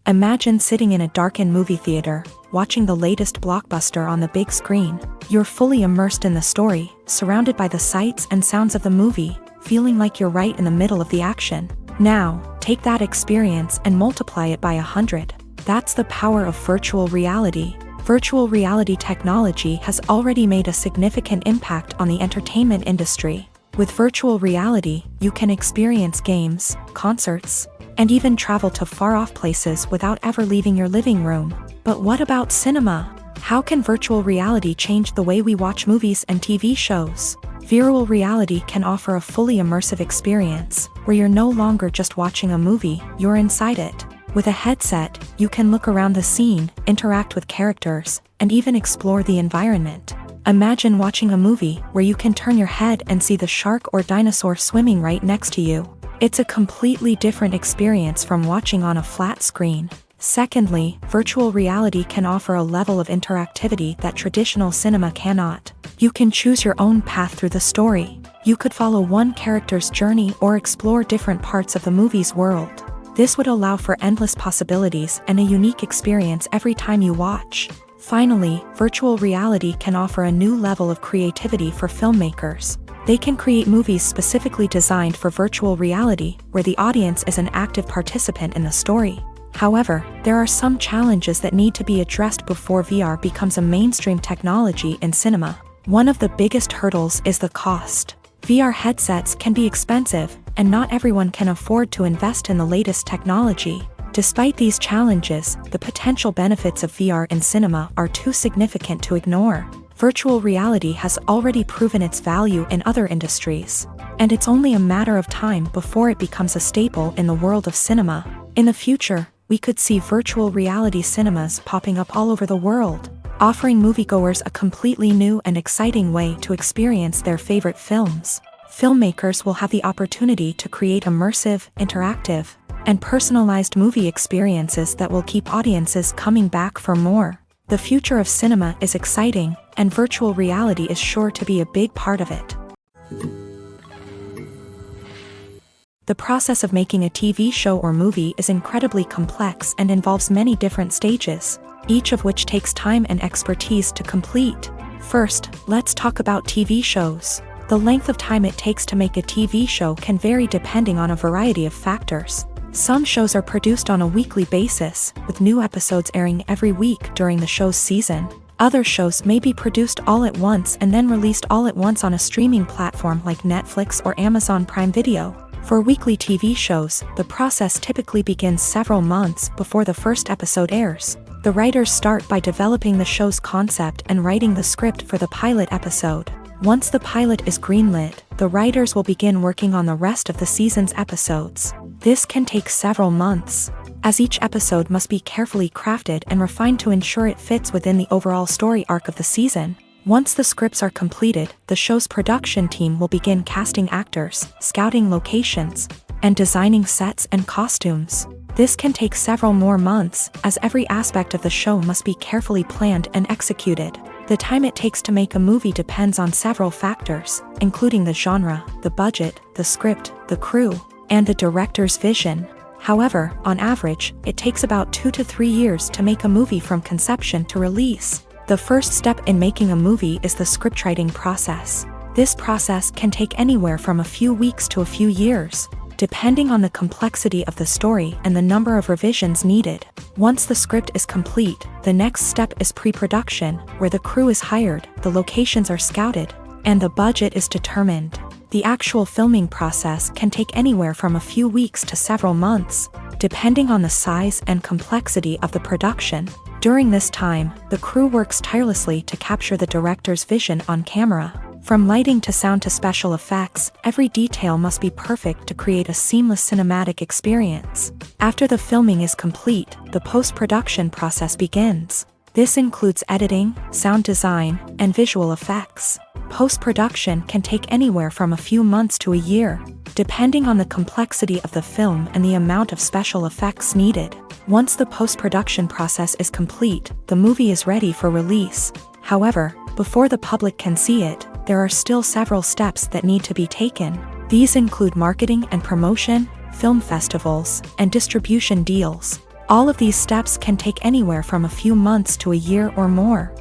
Imagine sitting in a darkened movie theater, watching the latest blockbuster on the big screen. You're fully immersed in the story, surrounded by the sights and sounds of the movie, feeling like you're right in the middle of the action. Now, take that experience and multiply it by 100. That's the power of virtual reality. Virtual reality technology has already made a significant impact on the entertainment industry. With virtual reality, you can experience games, concerts, and even travel to far-off places without ever leaving your living room. But what about cinema? How can virtual reality change the way we watch movies and TV shows? Virtual reality can offer a fully immersive experience, where you're no longer just watching a movie, you're inside it. With a headset, you can look around the scene, interact with characters, and even explore the environment. Imagine watching a movie where you can turn your head and see the shark or dinosaur swimming right next to you. It's a completely different experience from watching on a flat screen. Secondly, virtual reality can offer a level of interactivity that traditional cinema cannot. You can choose your own path through the story. You could follow one character's journey or explore different parts of the movie's world. This would allow for endless possibilities and a unique experience every time you watch. Finally, virtual reality can offer a new level of creativity for filmmakers. They can create movies specifically designed for virtual reality, where the audience is an active participant in the story. However, there are some challenges that need to be addressed before VR becomes a mainstream technology in cinema. One of the biggest hurdles is the cost. VR headsets can be expensive, and not everyone can afford to invest in the latest technology. Despite these challenges, the potential benefits of VR in cinema are too significant to ignore. Virtual reality has already proven its value in other industries, and it's only a matter of time before it becomes a staple in the world of cinema. In the future, we could see virtual reality cinemas popping up all over the world. offering moviegoers a completely new and exciting way to experience their favorite films. Filmmakers will have the opportunity to create immersive, interactive, and personalized movie experiences that will keep audiences coming back for more. The future of cinema is exciting, and virtual reality is sure to be a big part of it. The process of making a TV show or movie is incredibly complex and involves many different stages, each of which takes time and expertise to complete. First, let's talk about TV shows. The length of time it takes to make a TV show can vary depending on a variety of factors. Some shows are produced on a weekly basis, with new episodes airing every week during the show's season. Other shows may be produced all at once and then released all at once on a streaming platform like Netflix or Amazon Prime Video. For weekly TV shows, the process typically begins several months before the first episode airs. The writers start by developing the show's concept and writing the script for the pilot episode. Once the pilot is greenlit, the writers will begin working on the rest of the season's episodes. This can take several months, as each episode must be carefully crafted and refined to ensure it fits within the overall story arc of the season. Once the scripts are completed, the show's production team will begin casting actors, scouting locations, and designing sets and costumes. This can take several more months, as every aspect of the show must be carefully planned and executed. The time it takes to make a movie depends on several factors, including the genre, the budget, the script, the crew, and the director's vision. However, on average, it takes about 2 to 3 years to make a movie from conception to release. The first step in making a movie is the scriptwriting process. This process can take anywhere from a few weeks to a few years, depending on the complexity of the story and the number of revisions needed. Once the script is complete, the next step is pre-production, where the crew is hired, the locations are scouted, and the budget is determined. The actual filming process can take anywhere from a few weeks to several months, depending on the size and complexity of the production. During this time, the crew works tirelessly to capture the director's vision on camera. From lighting to sound to special effects, every detail must be perfect to create a seamless cinematic experience. After the filming is complete, the post-production process begins. This includes editing, sound design, and visual effects. Post-production can take anywhere from a few months to a year, depending on the complexity of the film and the amount of special effects needed. Once the post-production process is complete, the movie is ready for release. However, before the public can see it, there are still several steps that need to be taken. These include marketing and promotion, film festivals, and distribution deals. All of these steps can take anywhere from a few months to a year or more.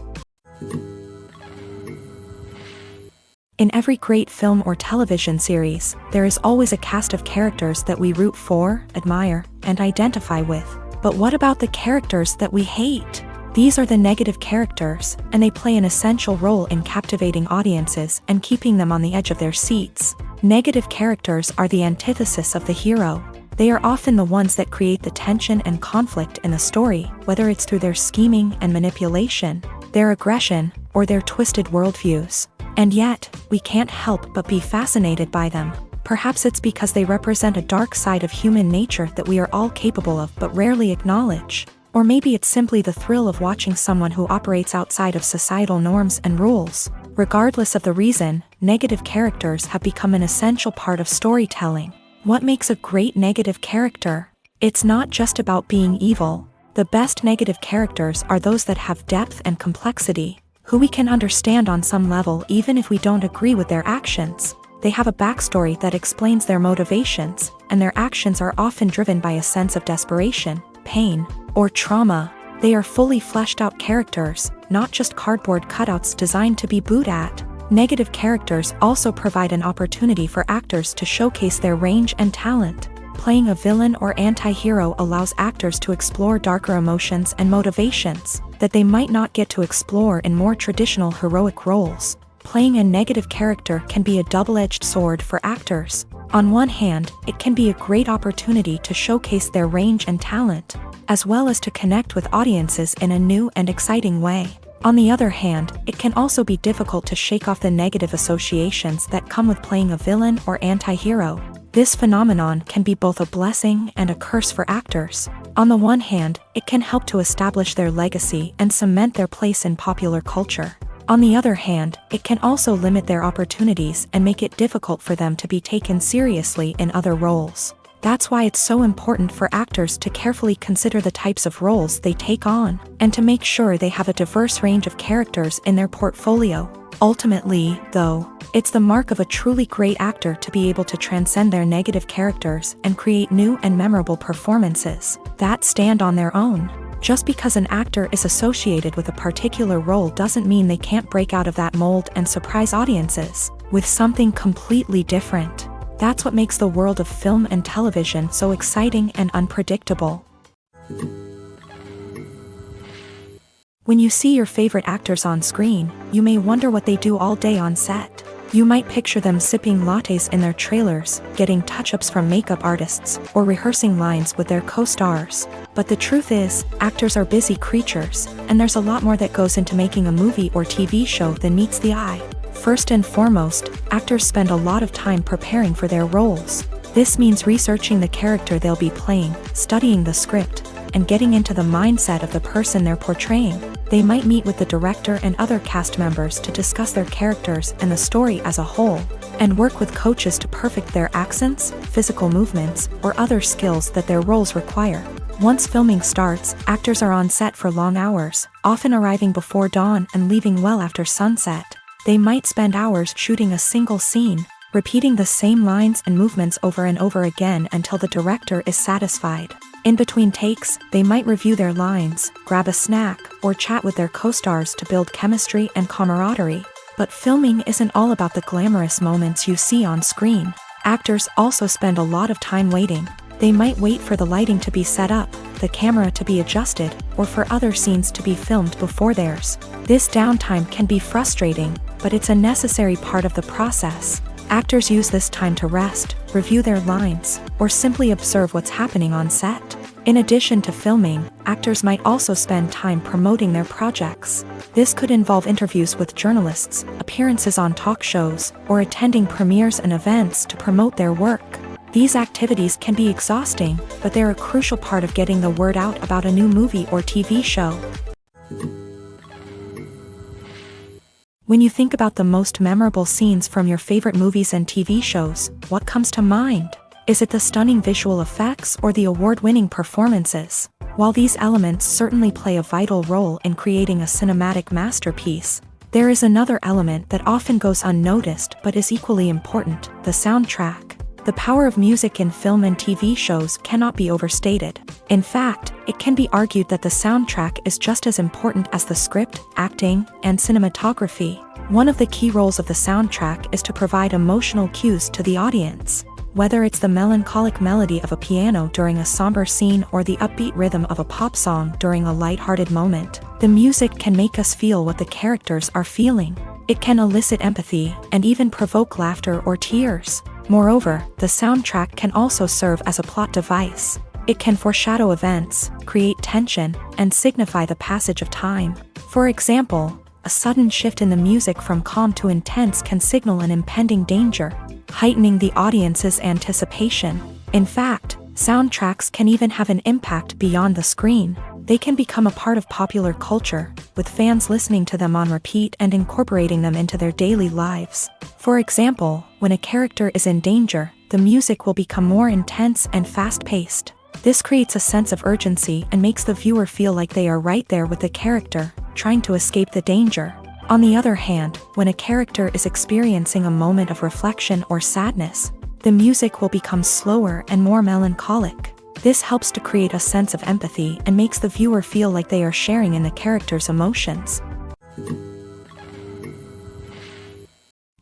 In every great film or television series, there is always a cast of characters that we root for, admire, and identify with. But what about the characters that we hate? These are the negative characters, and they play an essential role in captivating audiences and keeping them on the edge of their seats. Negative characters are the antithesis of the hero. They are often the ones that create the tension and conflict in the story, whether it's through their scheming and manipulation, their aggression, or their twisted worldviews. And yet, we can't help but be fascinated by them. Perhaps it's because they represent a dark side of human nature that we are all capable of but rarely acknowledge. Or maybe it's simply the thrill of watching someone who operates outside of societal norms and rules. Regardless of the reason, negative characters have become an essential part of storytelling. What makes a great negative character? It's not just about being evil. The best negative characters are those that have depth and complexity, who we can understand on some level even if we don't agree with their actions. They have a backstory that explains their motivations, and their actions are often driven by a sense of desperation, pain, or trauma. They are fully fleshed out characters, not just cardboard cutouts designed to be booed at. Negative characters also provide an opportunity for actors to showcase their range and talent. Playing a villain or anti-hero allows actors to explore darker emotions and motivations that they might not get to explore in more traditional heroic roles. Playing a negative character can be a double-edged sword for actors. On one hand, it can be a great opportunity to showcase their range and talent, as well as to connect with audiences in a new and exciting way. On the other hand, it can also be difficult to shake off the negative associations that come with playing a villain or anti-hero. This phenomenon can be both a blessing and a curse for actors. On the one hand, it can help to establish their legacy and cement their place in popular culture. On the other hand, it can also limit their opportunities and make it difficult for them to be taken seriously in other roles. That's why it's so important for actors to carefully consider the types of roles they take on, and to make sure they have a diverse range of characters in their portfolio. Ultimately, though, it's the mark of a truly great actor to be able to transcend their negative characters and create new and memorable performances that stand on their own. Just because an actor is associated with a particular role doesn't mean they can't break out of that mold and surprise audiences with something completely different. That's what makes the world of film and television so exciting and unpredictable. When you see your favorite actors on screen, you may wonder what they do all day on set. You might picture them sipping lattes in their trailers, getting touch-ups from makeup artists, or rehearsing lines with their co-stars. But the truth is, actors are busy creatures, and there's a lot more that goes into making a movie or TV show than meets the eye. First and foremost, actors spend a lot of time preparing for their roles. This means researching the character they'll be playing, studying the script, and getting into the mindset of the person they're portraying. They might meet with the director and other cast members to discuss their characters and the story as a whole, and work with coaches to perfect their accents, physical movements, or other skills that their roles require. Once filming starts, actors are on set for long hours, often arriving before dawn and leaving well after sunset. They might spend hours shooting a single scene, repeating the same lines and movements over and over again until the director is satisfied. In between takes, they might review their lines, grab a snack, or chat with their co-stars to build chemistry and camaraderie. But filming isn't all about the glamorous moments you see on screen. Actors also spend a lot of time waiting. They might wait for the lighting to be set up, the camera to be adjusted, or for other scenes to be filmed before theirs. This downtime can be frustrating, but it's a necessary part of the process. Actors use this time to rest, review their lines, or simply observe what's happening on set. In addition to filming, actors might also spend time promoting their projects. This could involve interviews with journalists, appearances on talk shows, or attending premieres and events to promote their work. These activities can be exhausting, but they're a crucial part of getting the word out about a new movie or TV show. When you think about the most memorable scenes from your favorite movies and TV shows, what comes to mind? Is it the stunning visual effects or the award-winning performances? While these elements certainly play a vital role in creating a cinematic masterpiece, there is another element that often goes unnoticed but is equally important: the soundtrack. The power of music in film and TV shows cannot be overstated. In fact, it can be argued that the soundtrack is just as important as the script, acting, and cinematography. One of the key roles of the soundtrack is to provide emotional cues to the audience. Whether it's the melancholic melody of a piano during a somber scene or the upbeat rhythm of a pop song during a lighthearted moment, the music can make us feel what the characters are feeling. It can elicit empathy and even provoke laughter or tears. Moreover, the soundtrack can also serve as a plot device. It can foreshadow events, create tension, and signify the passage of time. For example, a sudden shift in the music from calm to intense can signal an impending danger, heightening the audience's anticipation. In fact, soundtracks can even have an impact beyond the screen. They can become a part of popular culture, with fans listening to them on repeat and incorporating them into their daily lives. For example, when a character is in danger, the music will become more intense and fast-paced. This creates a sense of urgency and makes the viewer feel like they are right there with the character, trying to escape the danger. On the other hand, when a character is experiencing a moment of reflection or sadness, the music will become slower and more melancholic. This helps to create a sense of empathy and makes the viewer feel like they are sharing in the character's emotions.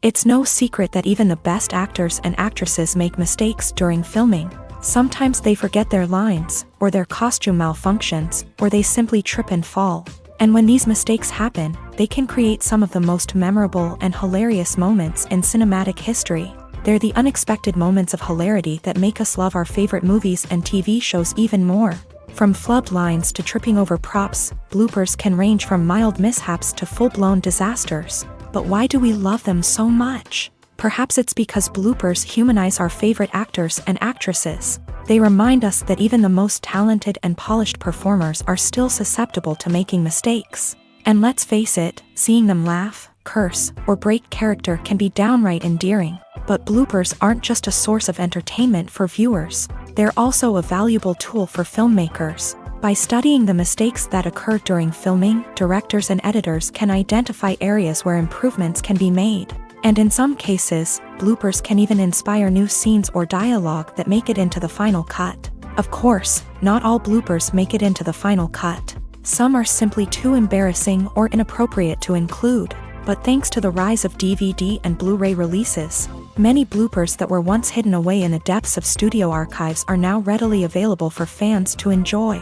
It's no secret that even the best actors and actresses make mistakes during filming. Sometimes they forget their lines, or their costume malfunctions, or they simply trip and fall. And when these mistakes happen, they can create some of the most memorable and hilarious moments in cinematic history. They're the unexpected moments of hilarity that make us love our favorite movies and TV shows even more. From flubbed lines to tripping over props, bloopers can range from mild mishaps to full-blown disasters. But why do we love them so much? Perhaps it's because bloopers humanize our favorite actors and actresses. They remind us that even the most talented and polished performers are still susceptible to making mistakes. And let's face it, seeing them laugh, curse, or break character can be downright endearing. But bloopers aren't just a source of entertainment for viewers. They're also a valuable tool for filmmakers. By studying the mistakes that occur during filming, directors and editors can identify areas where improvements can be made. And in some cases, bloopers can even inspire new scenes or dialogue that make it into the final cut. Of course, not all bloopers make it into the final cut. Some are simply too embarrassing or inappropriate to include. But thanks to the rise of DVD and Blu-ray releases, many bloopers that were once hidden away in the depths of studio archives are now readily available for fans to enjoy.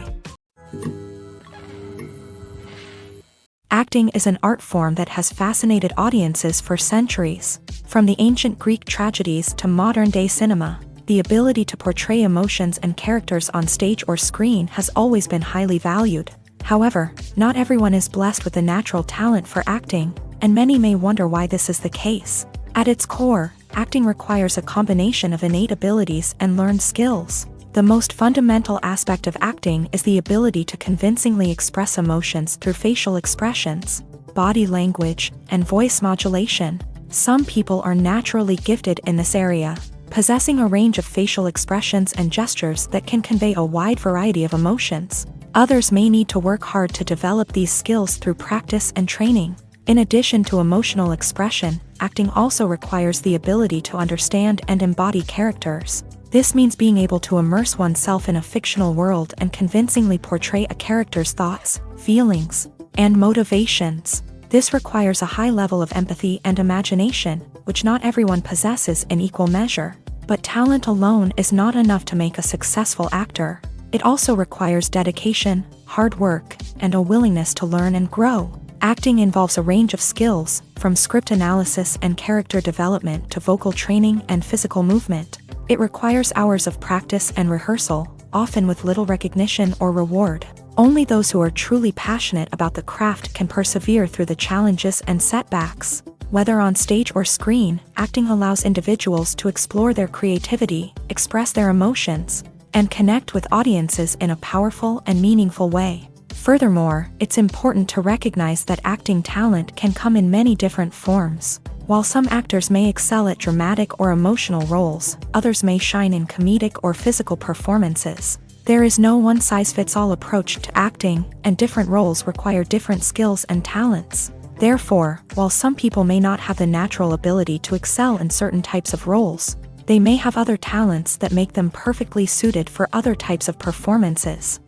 Acting is an art form that has fascinated audiences for centuries. From the ancient Greek tragedies to modern-day cinema, the ability to portray emotions and characters on stage or screen has always been highly valued. However, not everyone is blessed with a natural talent for acting, and many may wonder why this is the case. At its core, acting requires a combination of innate abilities and learned skills. The most fundamental aspect of acting is the ability to convincingly express emotions through facial expressions, body language, and voice modulation. Some people are naturally gifted in this area, possessing a range of facial expressions and gestures that can convey a wide variety of emotions. Others may need to work hard to develop these skills through practice and training. In addition to emotional expression, acting also requires the ability to understand and embody characters. This means being able to immerse oneself in a fictional world and convincingly portray a character's thoughts, feelings, and motivations. This requires a high level of empathy and imagination, which not everyone possesses in equal measure. But talent alone is not enough to make a successful actor. It also requires dedication, hard work, and a willingness to learn and grow. Acting involves a range of skills, from script analysis and character development to vocal training and physical movement. It requires hours of practice and rehearsal, often with little recognition or reward. Only those who are truly passionate about the craft can persevere through the challenges and setbacks. Whether on stage or screen, acting allows individuals to explore their creativity, express their emotions, and connect with audiences in a powerful and meaningful way. Furthermore, it's important to recognize that acting talent can come in many different forms. While some actors may excel at dramatic or emotional roles, others may shine in comedic or physical performances. There is no one-size-fits-all approach to acting, and different roles require different skills and talents. Therefore, while some people may not have the natural ability to excel in certain types of roles, they may have other talents that make them perfectly suited for other types of performances.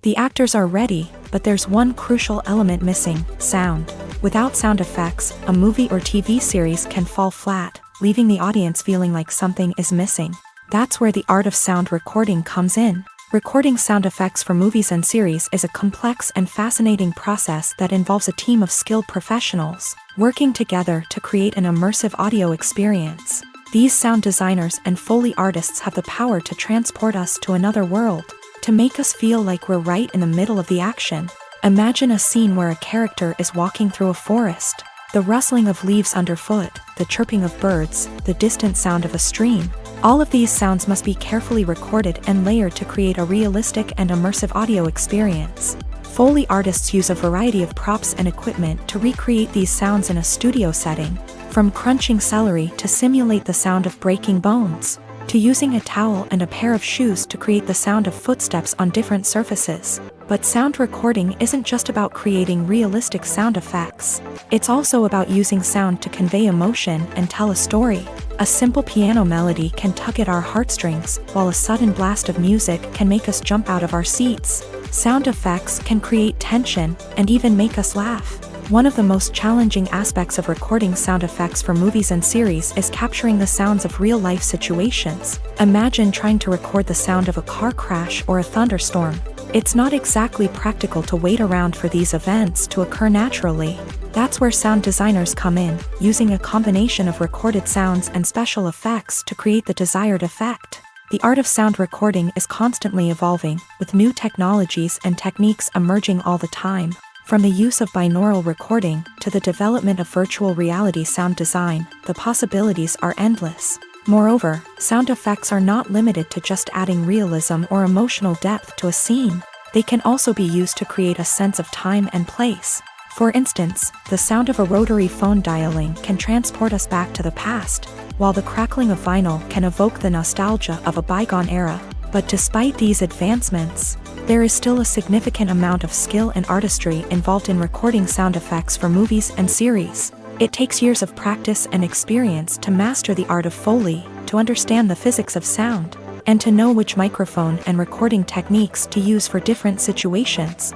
The actors are ready, but there's one crucial element missing: sound. Without sound effects, a movie or TV series can fall flat, leaving the audience feeling like something is missing. That's where the art of sound recording comes in. Recording sound effects for movies and series is a complex and fascinating process that involves a team of skilled professionals working together to create an immersive audio experience. These sound designers and Foley artists have the power to transport us to another world, to make us feel like we're right in the middle of the action. Imagine a scene where a character is walking through a forest. The rustling of leaves underfoot, the chirping of birds, the distant sound of a stream. All of these sounds must be carefully recorded and layered to create a realistic and immersive audio experience. Foley artists use a variety of props and equipment to recreate these sounds in a studio setting, from crunching celery to simulate the sound of breaking bones, to using a towel and a pair of shoes to create the sound of footsteps on different surfaces. But sound recording isn't just about creating realistic sound effects. It's also about using sound to convey emotion and tell a story. A simple piano melody can tug at our heartstrings, while a sudden blast of music can make us jump out of our seats. Sound effects can create tension and even make us laugh. One of the most challenging aspects of recording sound effects for movies and series is capturing the sounds of real-life situations. Imagine trying to record the sound of a car crash or a thunderstorm. It's not exactly practical to wait around for these events to occur naturally. That's where sound designers come in, using a combination of recorded sounds and special effects to create the desired effect. The art of sound recording is constantly evolving, with new technologies and techniques emerging all the time. From the use of binaural recording to the development of virtual reality sound design, the possibilities are endless. Moreover, sound effects are not limited to just adding realism or emotional depth to a scene. They can also be used to create a sense of time and place. For instance, the sound of a rotary phone dialing can transport us back to the past, while the crackling of vinyl can evoke the nostalgia of a bygone era. But despite these advancements, there is still a significant amount of skill and artistry involved in recording sound effects for movies and series. It takes years of practice and experience to master the art of Foley, to understand the physics of sound, and to know which microphone and recording techniques to use for different situations.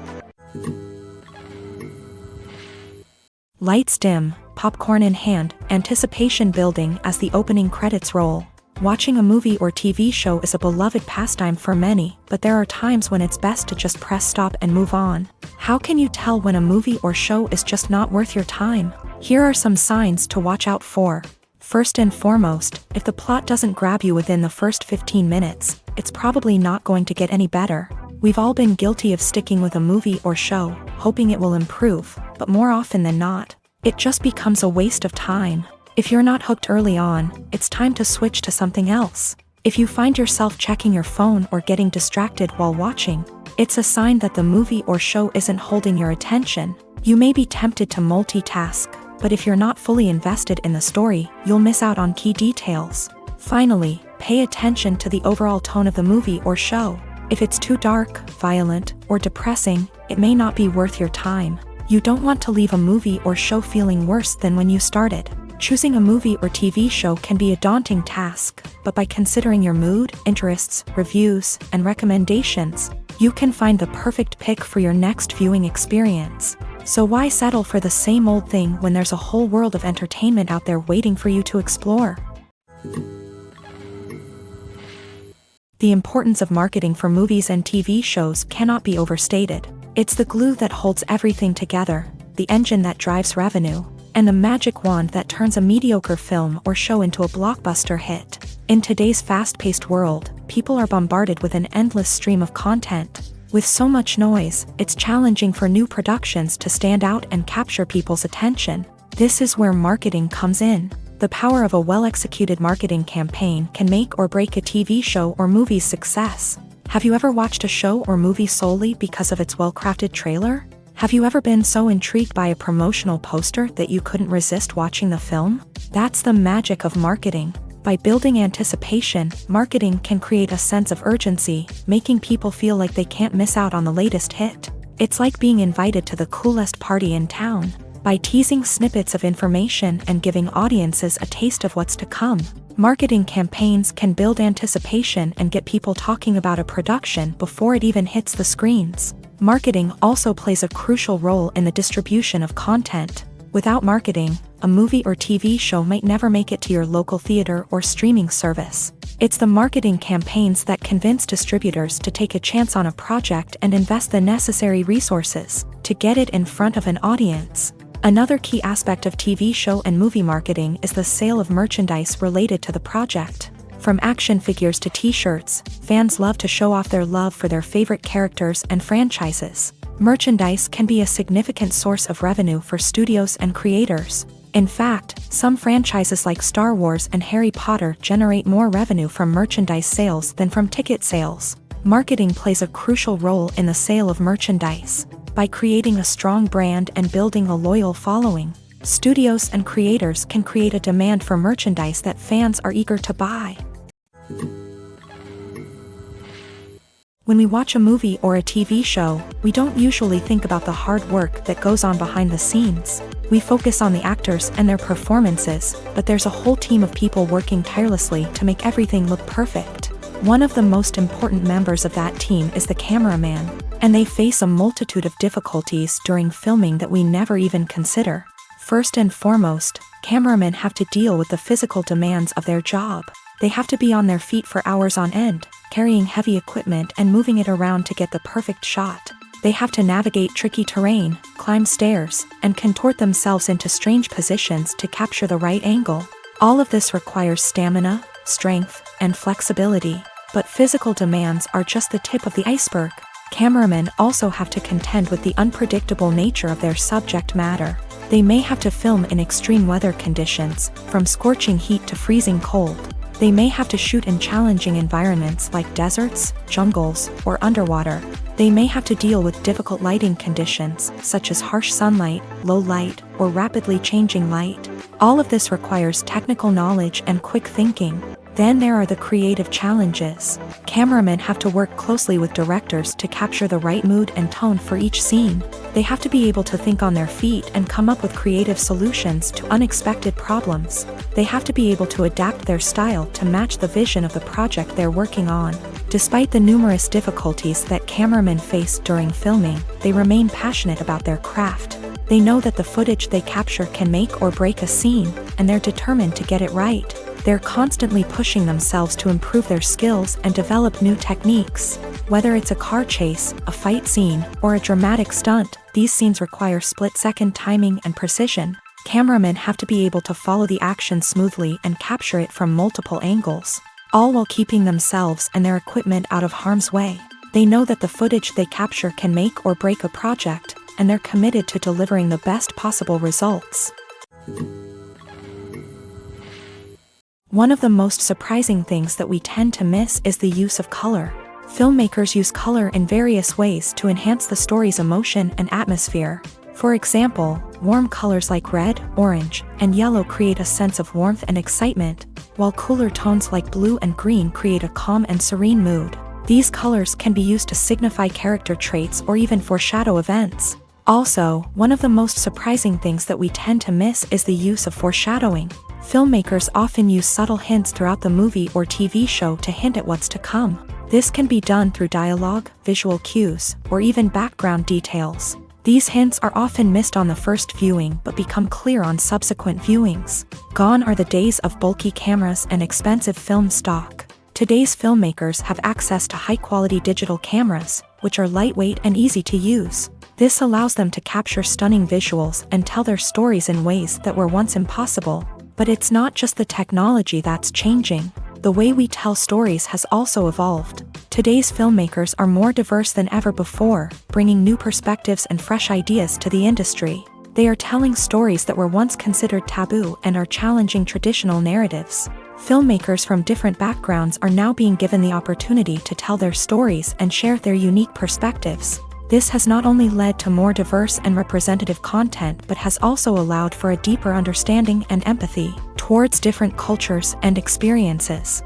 Lights dim, popcorn in hand, anticipation building as the opening credits roll. Watching a movie or TV show is a beloved pastime for many, but there are times when it's best to just press stop and move on. How can you tell when a movie or show is just not worth your time? Here are some signs to watch out for. First and foremost, if the plot doesn't grab you within the first 15 minutes, it's probably not going to get any better. We've all been guilty of sticking with a movie or show, hoping it will improve, but more often than not, it just becomes a waste of time. If you're not hooked early on, it's time to switch to something else. If you find yourself checking your phone or getting distracted while watching, it's a sign that the movie or show isn't holding your attention. You may be tempted to multitask, but if you're not fully invested in the story, you'll miss out on key details. Finally, pay attention to the overall tone of the movie or show. If it's too dark, violent, or depressing, it may not be worth your time. You don't want to leave a movie or show feeling worse than when you started. Choosing a movie or TV show can be a daunting task, but by considering your mood, interests, reviews, and recommendations, you can find the perfect pick for your next viewing experience. So why settle for the same old thing when there's a whole world of entertainment out there waiting for you to explore? The importance of marketing for movies and TV shows cannot be overstated. It's the glue that holds everything together, the engine that drives revenue, and the magic wand that turns a mediocre film or show into a blockbuster hit. In today's fast-paced world, people are bombarded with an endless stream of content. With so much noise, it's challenging for new productions to stand out and capture people's attention. This is where marketing comes in. The power of a well-executed marketing campaign can make or break a TV show or movie's success. Have you ever watched a show or movie solely because of its well-crafted trailer? Have you ever been so intrigued by a promotional poster that you couldn't resist watching the film? That's the magic of marketing. By building anticipation, marketing can create a sense of urgency, making people feel like they can't miss out on the latest hit. It's like being invited to the coolest party in town. By teasing snippets of information and giving audiences a taste of what's to come, marketing campaigns can build anticipation and get people talking about a production before it even hits the screens. Marketing also plays a crucial role in the distribution of content. Without marketing, a movie or TV show might never make it to your local theater or streaming service. It's the marketing campaigns that convince distributors to take a chance on a project and invest the necessary resources to get it in front of an audience. Another key aspect of TV show and movie marketing is the sale of merchandise related to the project. From action figures to t-shirts, fans love to show off their love for their favorite characters and franchises. Merchandise can be a significant source of revenue for studios and creators. In fact, some franchises like Star Wars and Harry Potter generate more revenue from merchandise sales than from ticket sales. Marketing plays a crucial role in the sale of merchandise. By creating a strong brand and building a loyal following, studios and creators can create a demand for merchandise that fans are eager to buy. When we watch a movie or a TV show, we don't usually think about the hard work that goes on behind the scenes. We focus on the actors and their performances, but there's a whole team of people working tirelessly to make everything look perfect. One of the most important members of that team is the cameraman, and they face a multitude of difficulties during filming that we never even consider. First and foremost, cameramen have to deal with the physical demands of their job. They have to be on their feet for hours on end, carrying heavy equipment and moving it around to get the perfect shot. They have to navigate tricky terrain, climb stairs, and contort themselves into strange positions to capture the right angle. All of this requires stamina, strength, and flexibility. But physical demands are just the tip of the iceberg. Cameramen also have to contend with the unpredictable nature of their subject matter. They may have to film in extreme weather conditions, from scorching heat to freezing cold. They may have to shoot in challenging environments like deserts, jungles, or underwater. They may have to deal with difficult lighting conditions, such as harsh sunlight, low light, or rapidly changing light. All of this requires technical knowledge and quick thinking. Then there are the creative challenges. Cameramen have to work closely with directors to capture the right mood and tone for each scene. They have to be able to think on their feet and come up with creative solutions to unexpected problems. They have to be able to adapt their style to match the vision of the project they're working on. Despite the numerous difficulties that cameramen face during filming, they remain passionate about their craft. They know that the footage they capture can make or break a scene, and they're determined to get it right. They're constantly pushing themselves to improve their skills and develop new techniques. Whether it's a car chase, a fight scene, or a dramatic stunt, these scenes require split-second timing and precision. Cameramen have to be able to follow the action smoothly and capture it from multiple angles, all while keeping themselves and their equipment out of harm's way. They know that the footage they capture can make or break a project, and they're committed to delivering the best possible results. One of the most surprising things that we tend to miss is the use of color. Filmmakers use color in various ways to enhance the story's emotion and atmosphere. For example, warm colors like red, orange, and yellow create a sense of warmth and excitement, while cooler tones like blue and green create a calm and serene mood. These colors can be used to signify character traits or even foreshadow events. Also, one of the most surprising things that we tend to miss is the use of foreshadowing. Filmmakers often use subtle hints throughout the movie or TV show to hint at what's to come. This can be done through dialogue, visual cues, or even background details. These hints are often missed on the first viewing but become clear on subsequent viewings. Gone are the days of bulky cameras and expensive film stock. Today's filmmakers have access to high-quality digital cameras, which are lightweight and easy to use. This allows them to capture stunning visuals and tell their stories in ways that were once impossible. But it's not just the technology that's changing. The way we tell stories has also evolved. Today's filmmakers are more diverse than ever before, bringing new perspectives and fresh ideas to the industry. They are telling stories that were once considered taboo and are challenging traditional narratives. Filmmakers from different backgrounds are now being given the opportunity to tell their stories and share their unique perspectives. This has not only led to more diverse and representative content but has also allowed for a deeper understanding and empathy towards different cultures and experiences.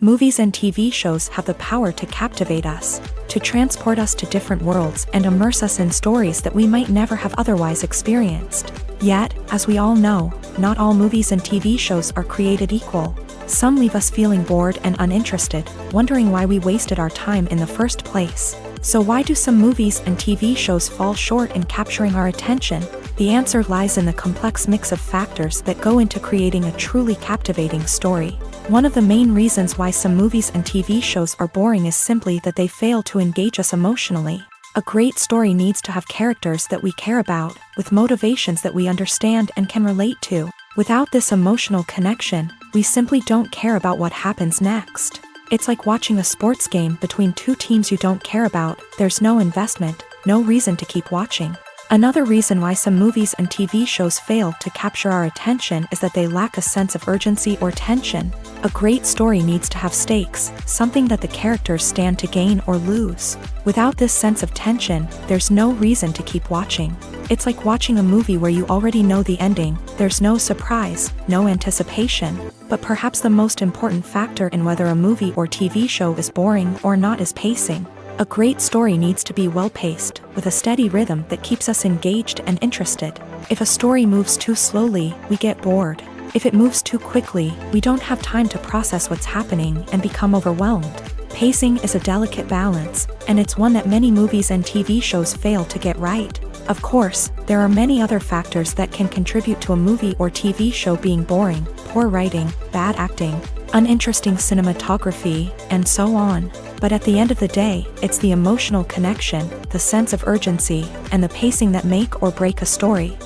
Movies and TV shows have the power to captivate us, to transport us to different worlds and immerse us in stories that we might never have otherwise experienced. Yet, as we all know, not all movies and TV shows are created equal. Some leave us feeling bored and uninterested, wondering why we wasted our time in the first place. So why do some movies and TV shows fall short in capturing our attention? The answer lies in the complex mix of factors that go into creating a truly captivating story. One of the main reasons why some movies and TV shows are boring is simply that they fail to engage us emotionally. A great story needs to have characters that we care about, with motivations that we understand and can relate to. Without this emotional connection, we simply don't care about what happens next. It's like watching a sports game between two teams you don't care about. There's no investment, no reason to keep watching. Another reason why some movies and TV shows fail to capture our attention is that they lack a sense of urgency or tension. A great story needs to have stakes, something that the characters stand to gain or lose. Without this sense of tension, there's no reason to keep watching. It's like watching a movie where you already know the ending. There's no surprise, no anticipation. But perhaps the most important factor in whether a movie or TV show is boring or not is pacing. A great story needs to be well-paced, with a steady rhythm that keeps us engaged and interested. If a story moves too slowly, we get bored. If it moves too quickly, we don't have time to process what's happening and become overwhelmed. Pacing is a delicate balance, and it's one that many movies and TV shows fail to get right. Of course, there are many other factors that can contribute to a movie or TV show being boring: poor writing, bad acting, uninteresting cinematography, and so on. But at the end of the day, it's the emotional connection, the sense of urgency, and the pacing that make or break a story.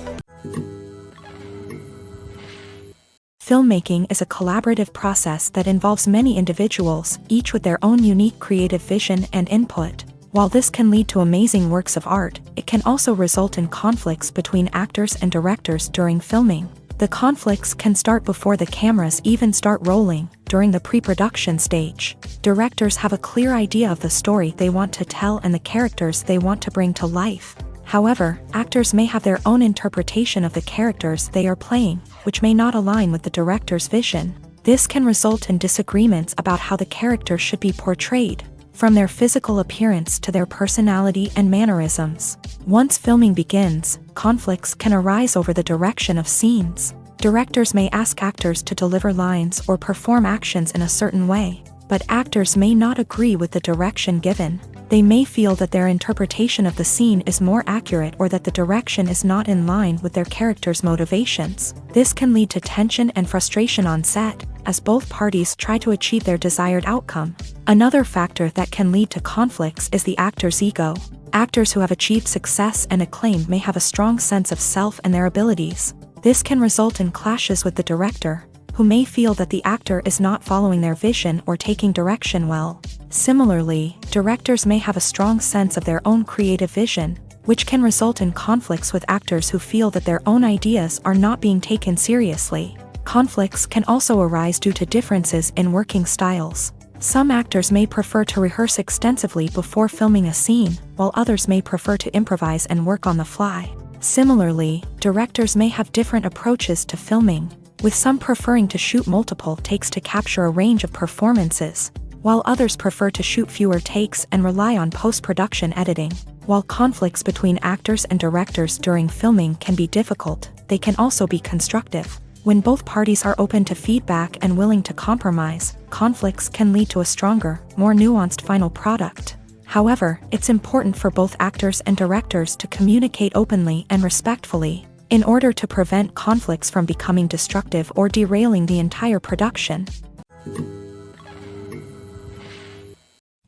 Filmmaking is a collaborative process that involves many individuals, each with their own unique creative vision and input. While this can lead to amazing works of art, it can also result in conflicts between actors and directors during filming. The conflicts can start before the cameras even start rolling, during the pre-production stage. Directors have a clear idea of the story they want to tell and the characters they want to bring to life. However, actors may have their own interpretation of the characters they are playing, which may not align with the director's vision. This can result in disagreements about how the character should be portrayed, from their physical appearance to their personality and mannerisms. Once filming begins, conflicts can arise over the direction of scenes. Directors may ask actors to deliver lines or perform actions in a certain way, but actors may not agree with the direction given. They may feel that their interpretation of the scene is more accurate or that the direction is not in line with their character's motivations. This can lead to tension and frustration on set, as both parties try to achieve their desired outcome. Another factor that can lead to conflicts is the actor's ego. Actors who have achieved success and acclaim may have a strong sense of self and their abilities. This can result in clashes with the director, who may feel that the actor is not following their vision or taking direction well. Similarly, directors may have a strong sense of their own creative vision, which can result in conflicts with actors who feel that their own ideas are not being taken seriously. Conflicts can also arise due to differences in working styles. Some actors may prefer to rehearse extensively before filming a scene, while others may prefer to improvise and work on the fly. Similarly, directors may have different approaches to filming, with some preferring to shoot multiple takes to capture a range of performances, while others prefer to shoot fewer takes and rely on post-production editing. While conflicts between actors and directors during filming can be difficult, they can also be constructive. When both parties are open to feedback and willing to compromise, conflicts can lead to a stronger, more nuanced final product. However, it's important for both actors and directors to communicate openly and respectfully, in order to prevent conflicts from becoming destructive or derailing the entire production.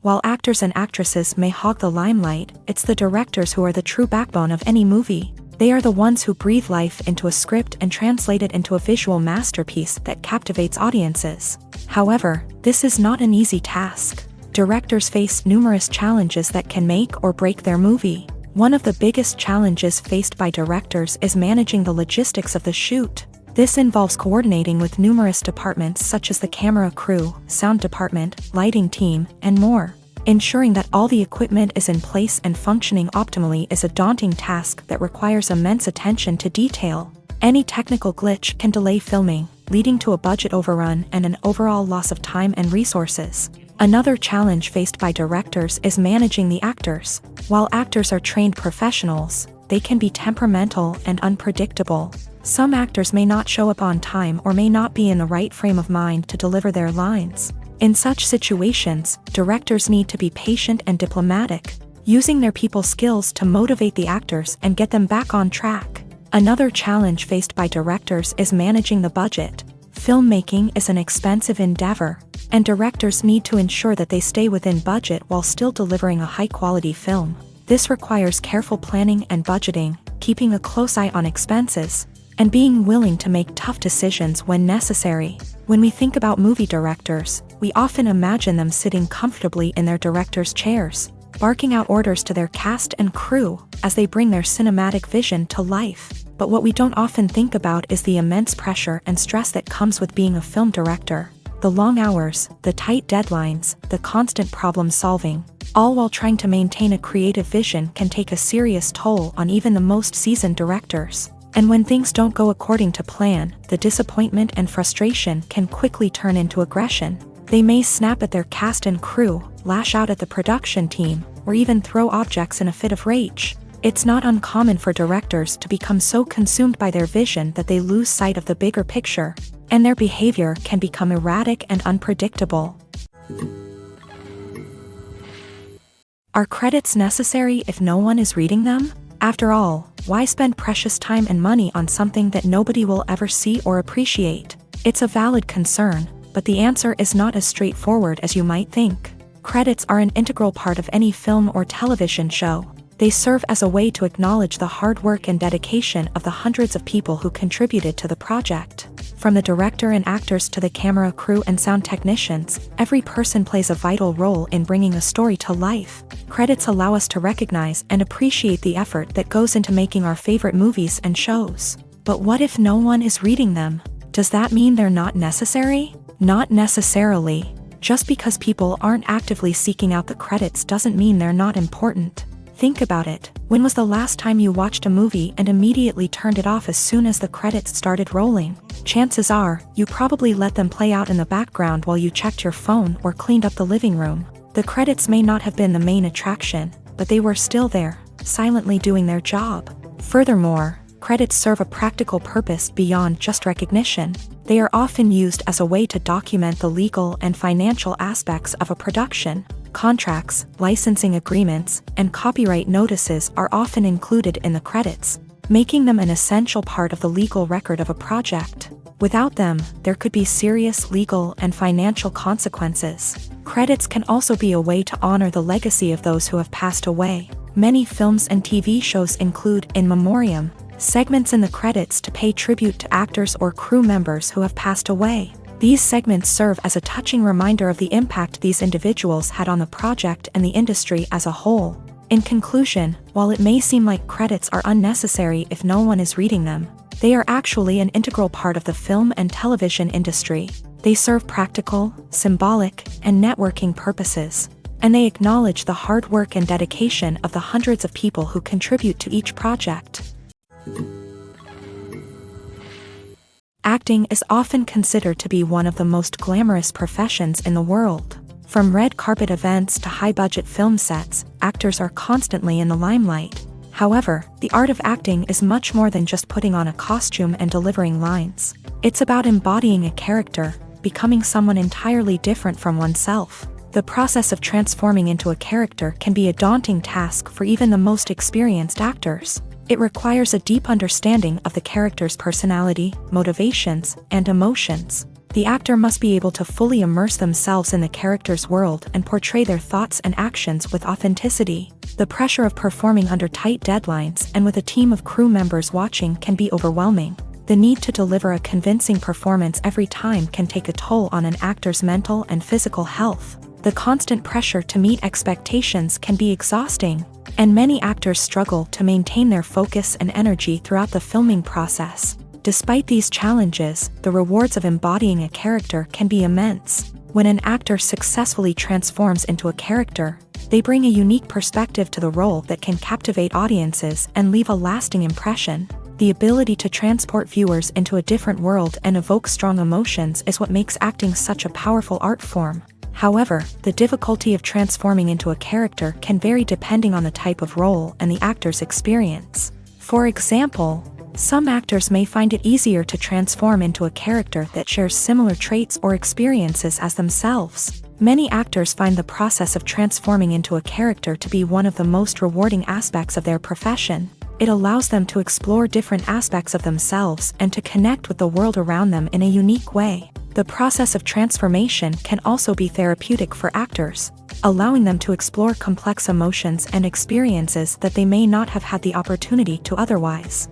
While actors and actresses may hog the limelight, it's the directors who are the true backbone of any movie. They are the ones who breathe life into a script and translate it into a visual masterpiece that captivates audiences. However, this is not an easy task. Directors face numerous challenges that can make or break their movie. One of the biggest challenges faced by directors is managing the logistics of the shoot. This involves coordinating with numerous departments such as the camera crew, sound department, lighting team, and more. Ensuring that all the equipment is in place and functioning optimally is a daunting task that requires immense attention to detail. Any technical glitch can delay filming, leading to a budget overrun and an overall loss of time and resources. Another challenge faced by directors is managing the actors. While actors are trained professionals, they can be temperamental and unpredictable. Some actors may not show up on time or may not be in the right frame of mind to deliver their lines. In such situations, directors need to be patient and diplomatic, using their people skills to motivate the actors and get them back on track. Another challenge faced by directors is managing the budget. Filmmaking is an expensive endeavor, and directors need to ensure that they stay within budget while still delivering a high-quality film. This requires careful planning and budgeting, keeping a close eye on expenses, and being willing to make tough decisions when necessary. When we think about movie directors, we often imagine them sitting comfortably in their director's chairs, barking out orders to their cast and crew as they bring their cinematic vision to life. But what we don't often think about is the immense pressure and stress that comes with being a film director. The long hours, the tight deadlines, the constant problem solving, all while trying to maintain a creative vision can take a serious toll on even the most seasoned directors. And when things don't go according to plan, the disappointment and frustration can quickly turn into aggression. They may snap at their cast and crew, lash out at the production team, or even throw objects in a fit of rage. It's not uncommon for directors to become so consumed by their vision that they lose sight of the bigger picture, and their behavior can become erratic and unpredictable. Are credits necessary if no one is reading them? After all, why spend precious time and money on something that nobody will ever see or appreciate? It's a valid concern, but the answer is not as straightforward as you might think. Credits are an integral part of any film or television show. They serve as a way to acknowledge the hard work and dedication of the hundreds of people who contributed to the project. From the director and actors to the camera crew and sound technicians, every person plays a vital role in bringing a story to life. Credits allow us to recognize and appreciate the effort that goes into making our favorite movies and shows. But what if no one is reading them? Does that mean they're not necessary? Not necessarily. Just because people aren't actively seeking out the credits doesn't mean they're not important. Think about it. When was the last time you watched a movie and immediately turned it off as soon as the credits started rolling? Chances are, you probably let them play out in the background while you checked your phone or cleaned up the living room. The credits may not have been the main attraction, but they were still there, silently doing their job. Furthermore, credits serve a practical purpose beyond just recognition. They are often used as a way to document the legal and financial aspects of a production. Contracts, licensing agreements, and copyright notices are often included in the credits, making them an essential part of the legal record of a project. Without them, there could be serious legal and financial consequences. Credits can also be a way to honor the legacy of those who have passed away. Many films and TV shows include in memoriam segments in the credits to pay tribute to actors or crew members who have passed away. These segments serve as a touching reminder of the impact these individuals had on the project and the industry as a whole. In conclusion, while it may seem like credits are unnecessary if no one is reading them, they are actually an integral part of the film and television industry. They serve practical, symbolic, and networking purposes, and they acknowledge the hard work and dedication of the hundreds of people who contribute to each project. Acting is often considered to be one of the most glamorous professions in the world. From red carpet events to high-budget film sets, actors are constantly in the limelight. However, the art of acting is much more than just putting on a costume and delivering lines. It's about embodying a character, becoming someone entirely different from oneself. The process of transforming into a character can be a daunting task for even the most experienced actors. It requires a deep understanding of the character's personality, motivations, and emotions. The actor must be able to fully immerse themselves in the character's world and portray their thoughts and actions with authenticity. The pressure of performing under tight deadlines and with a team of crew members watching can be overwhelming. The need to deliver a convincing performance every time can take a toll on an actor's mental and physical health. The constant pressure to meet expectations can be exhausting, and many actors struggle to maintain their focus and energy throughout the filming process. Despite these challenges, the rewards of embodying a character can be immense. When an actor successfully transforms into a character, they bring a unique perspective to the role that can captivate audiences and leave a lasting impression. The ability to transport viewers into a different world and evoke strong emotions is what makes acting such a powerful art form. However, the difficulty of transforming into a character can vary depending on the type of role and the actor's experience. For example, some actors may find it easier to transform into a character that shares similar traits or experiences as themselves. Many actors find the process of transforming into a character to be one of the most rewarding aspects of their profession. It allows them to explore different aspects of themselves and to connect with the world around them in a unique way. The process of transformation can also be therapeutic for actors, allowing them to explore complex emotions and experiences that they may not have had the opportunity to otherwise.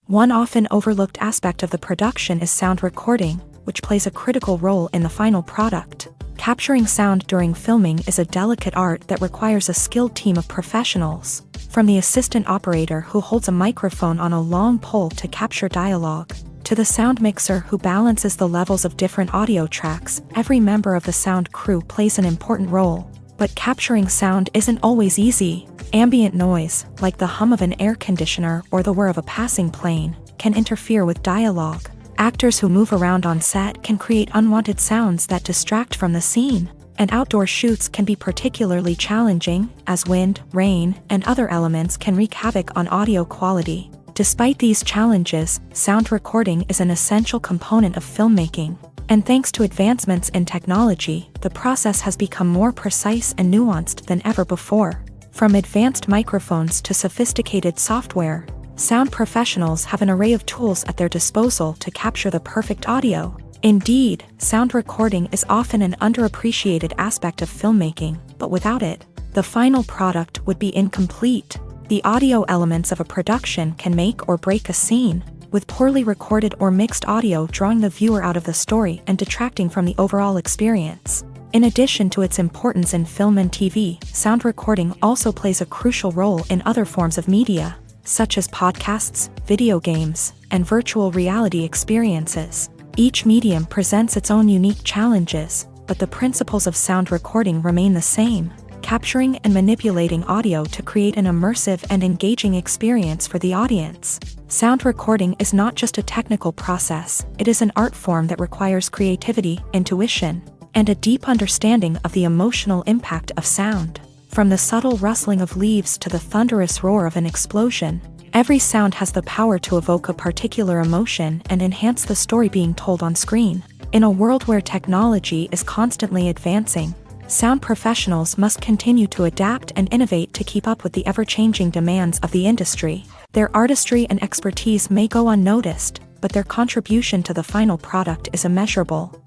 One often overlooked aspect of the production is sound recording, which plays a critical role in the final product. Capturing sound during filming is a delicate art that requires a skilled team of professionals. From the assistant operator who holds a microphone on a long pole to capture dialogue, to the sound mixer who balances the levels of different audio tracks, every member of the sound crew plays an important role. But capturing sound isn't always easy. Ambient noise, like the hum of an air conditioner or the whir of a passing plane, can interfere with dialogue. Actors who move around on set can create unwanted sounds that distract from the scene. And outdoor shoots can be particularly challenging, as wind, rain, and other elements can wreak havoc on audio quality. Despite these challenges, sound recording is an essential component of filmmaking. And thanks to advancements in technology, the process has become more precise and nuanced than ever before. From advanced microphones to sophisticated software, sound professionals have an array of tools at their disposal to capture the perfect audio. Indeed, sound recording is often an underappreciated aspect of filmmaking, but without it, the final product would be incomplete. The audio elements of a production can make or break a scene, with poorly recorded or mixed audio drawing the viewer out of the story and detracting from the overall experience. In addition to its importance in film and TV, sound recording also plays a crucial role in other forms of media, such as podcasts, video games, and virtual reality experiences. Each medium presents its own unique challenges, but the principles of sound recording remain the same, capturing and manipulating audio to create an immersive and engaging experience for the audience. Sound recording is not just a technical process, it is an art form that requires creativity, intuition, and a deep understanding of the emotional impact of sound. From the subtle rustling of leaves to the thunderous roar of an explosion, every sound has the power to evoke a particular emotion and enhance the story being told on screen. In a world where technology is constantly advancing, sound professionals must continue to adapt and innovate to keep up with the ever-changing demands of the industry. Their artistry and expertise may go unnoticed, but their contribution to the final product is immeasurable.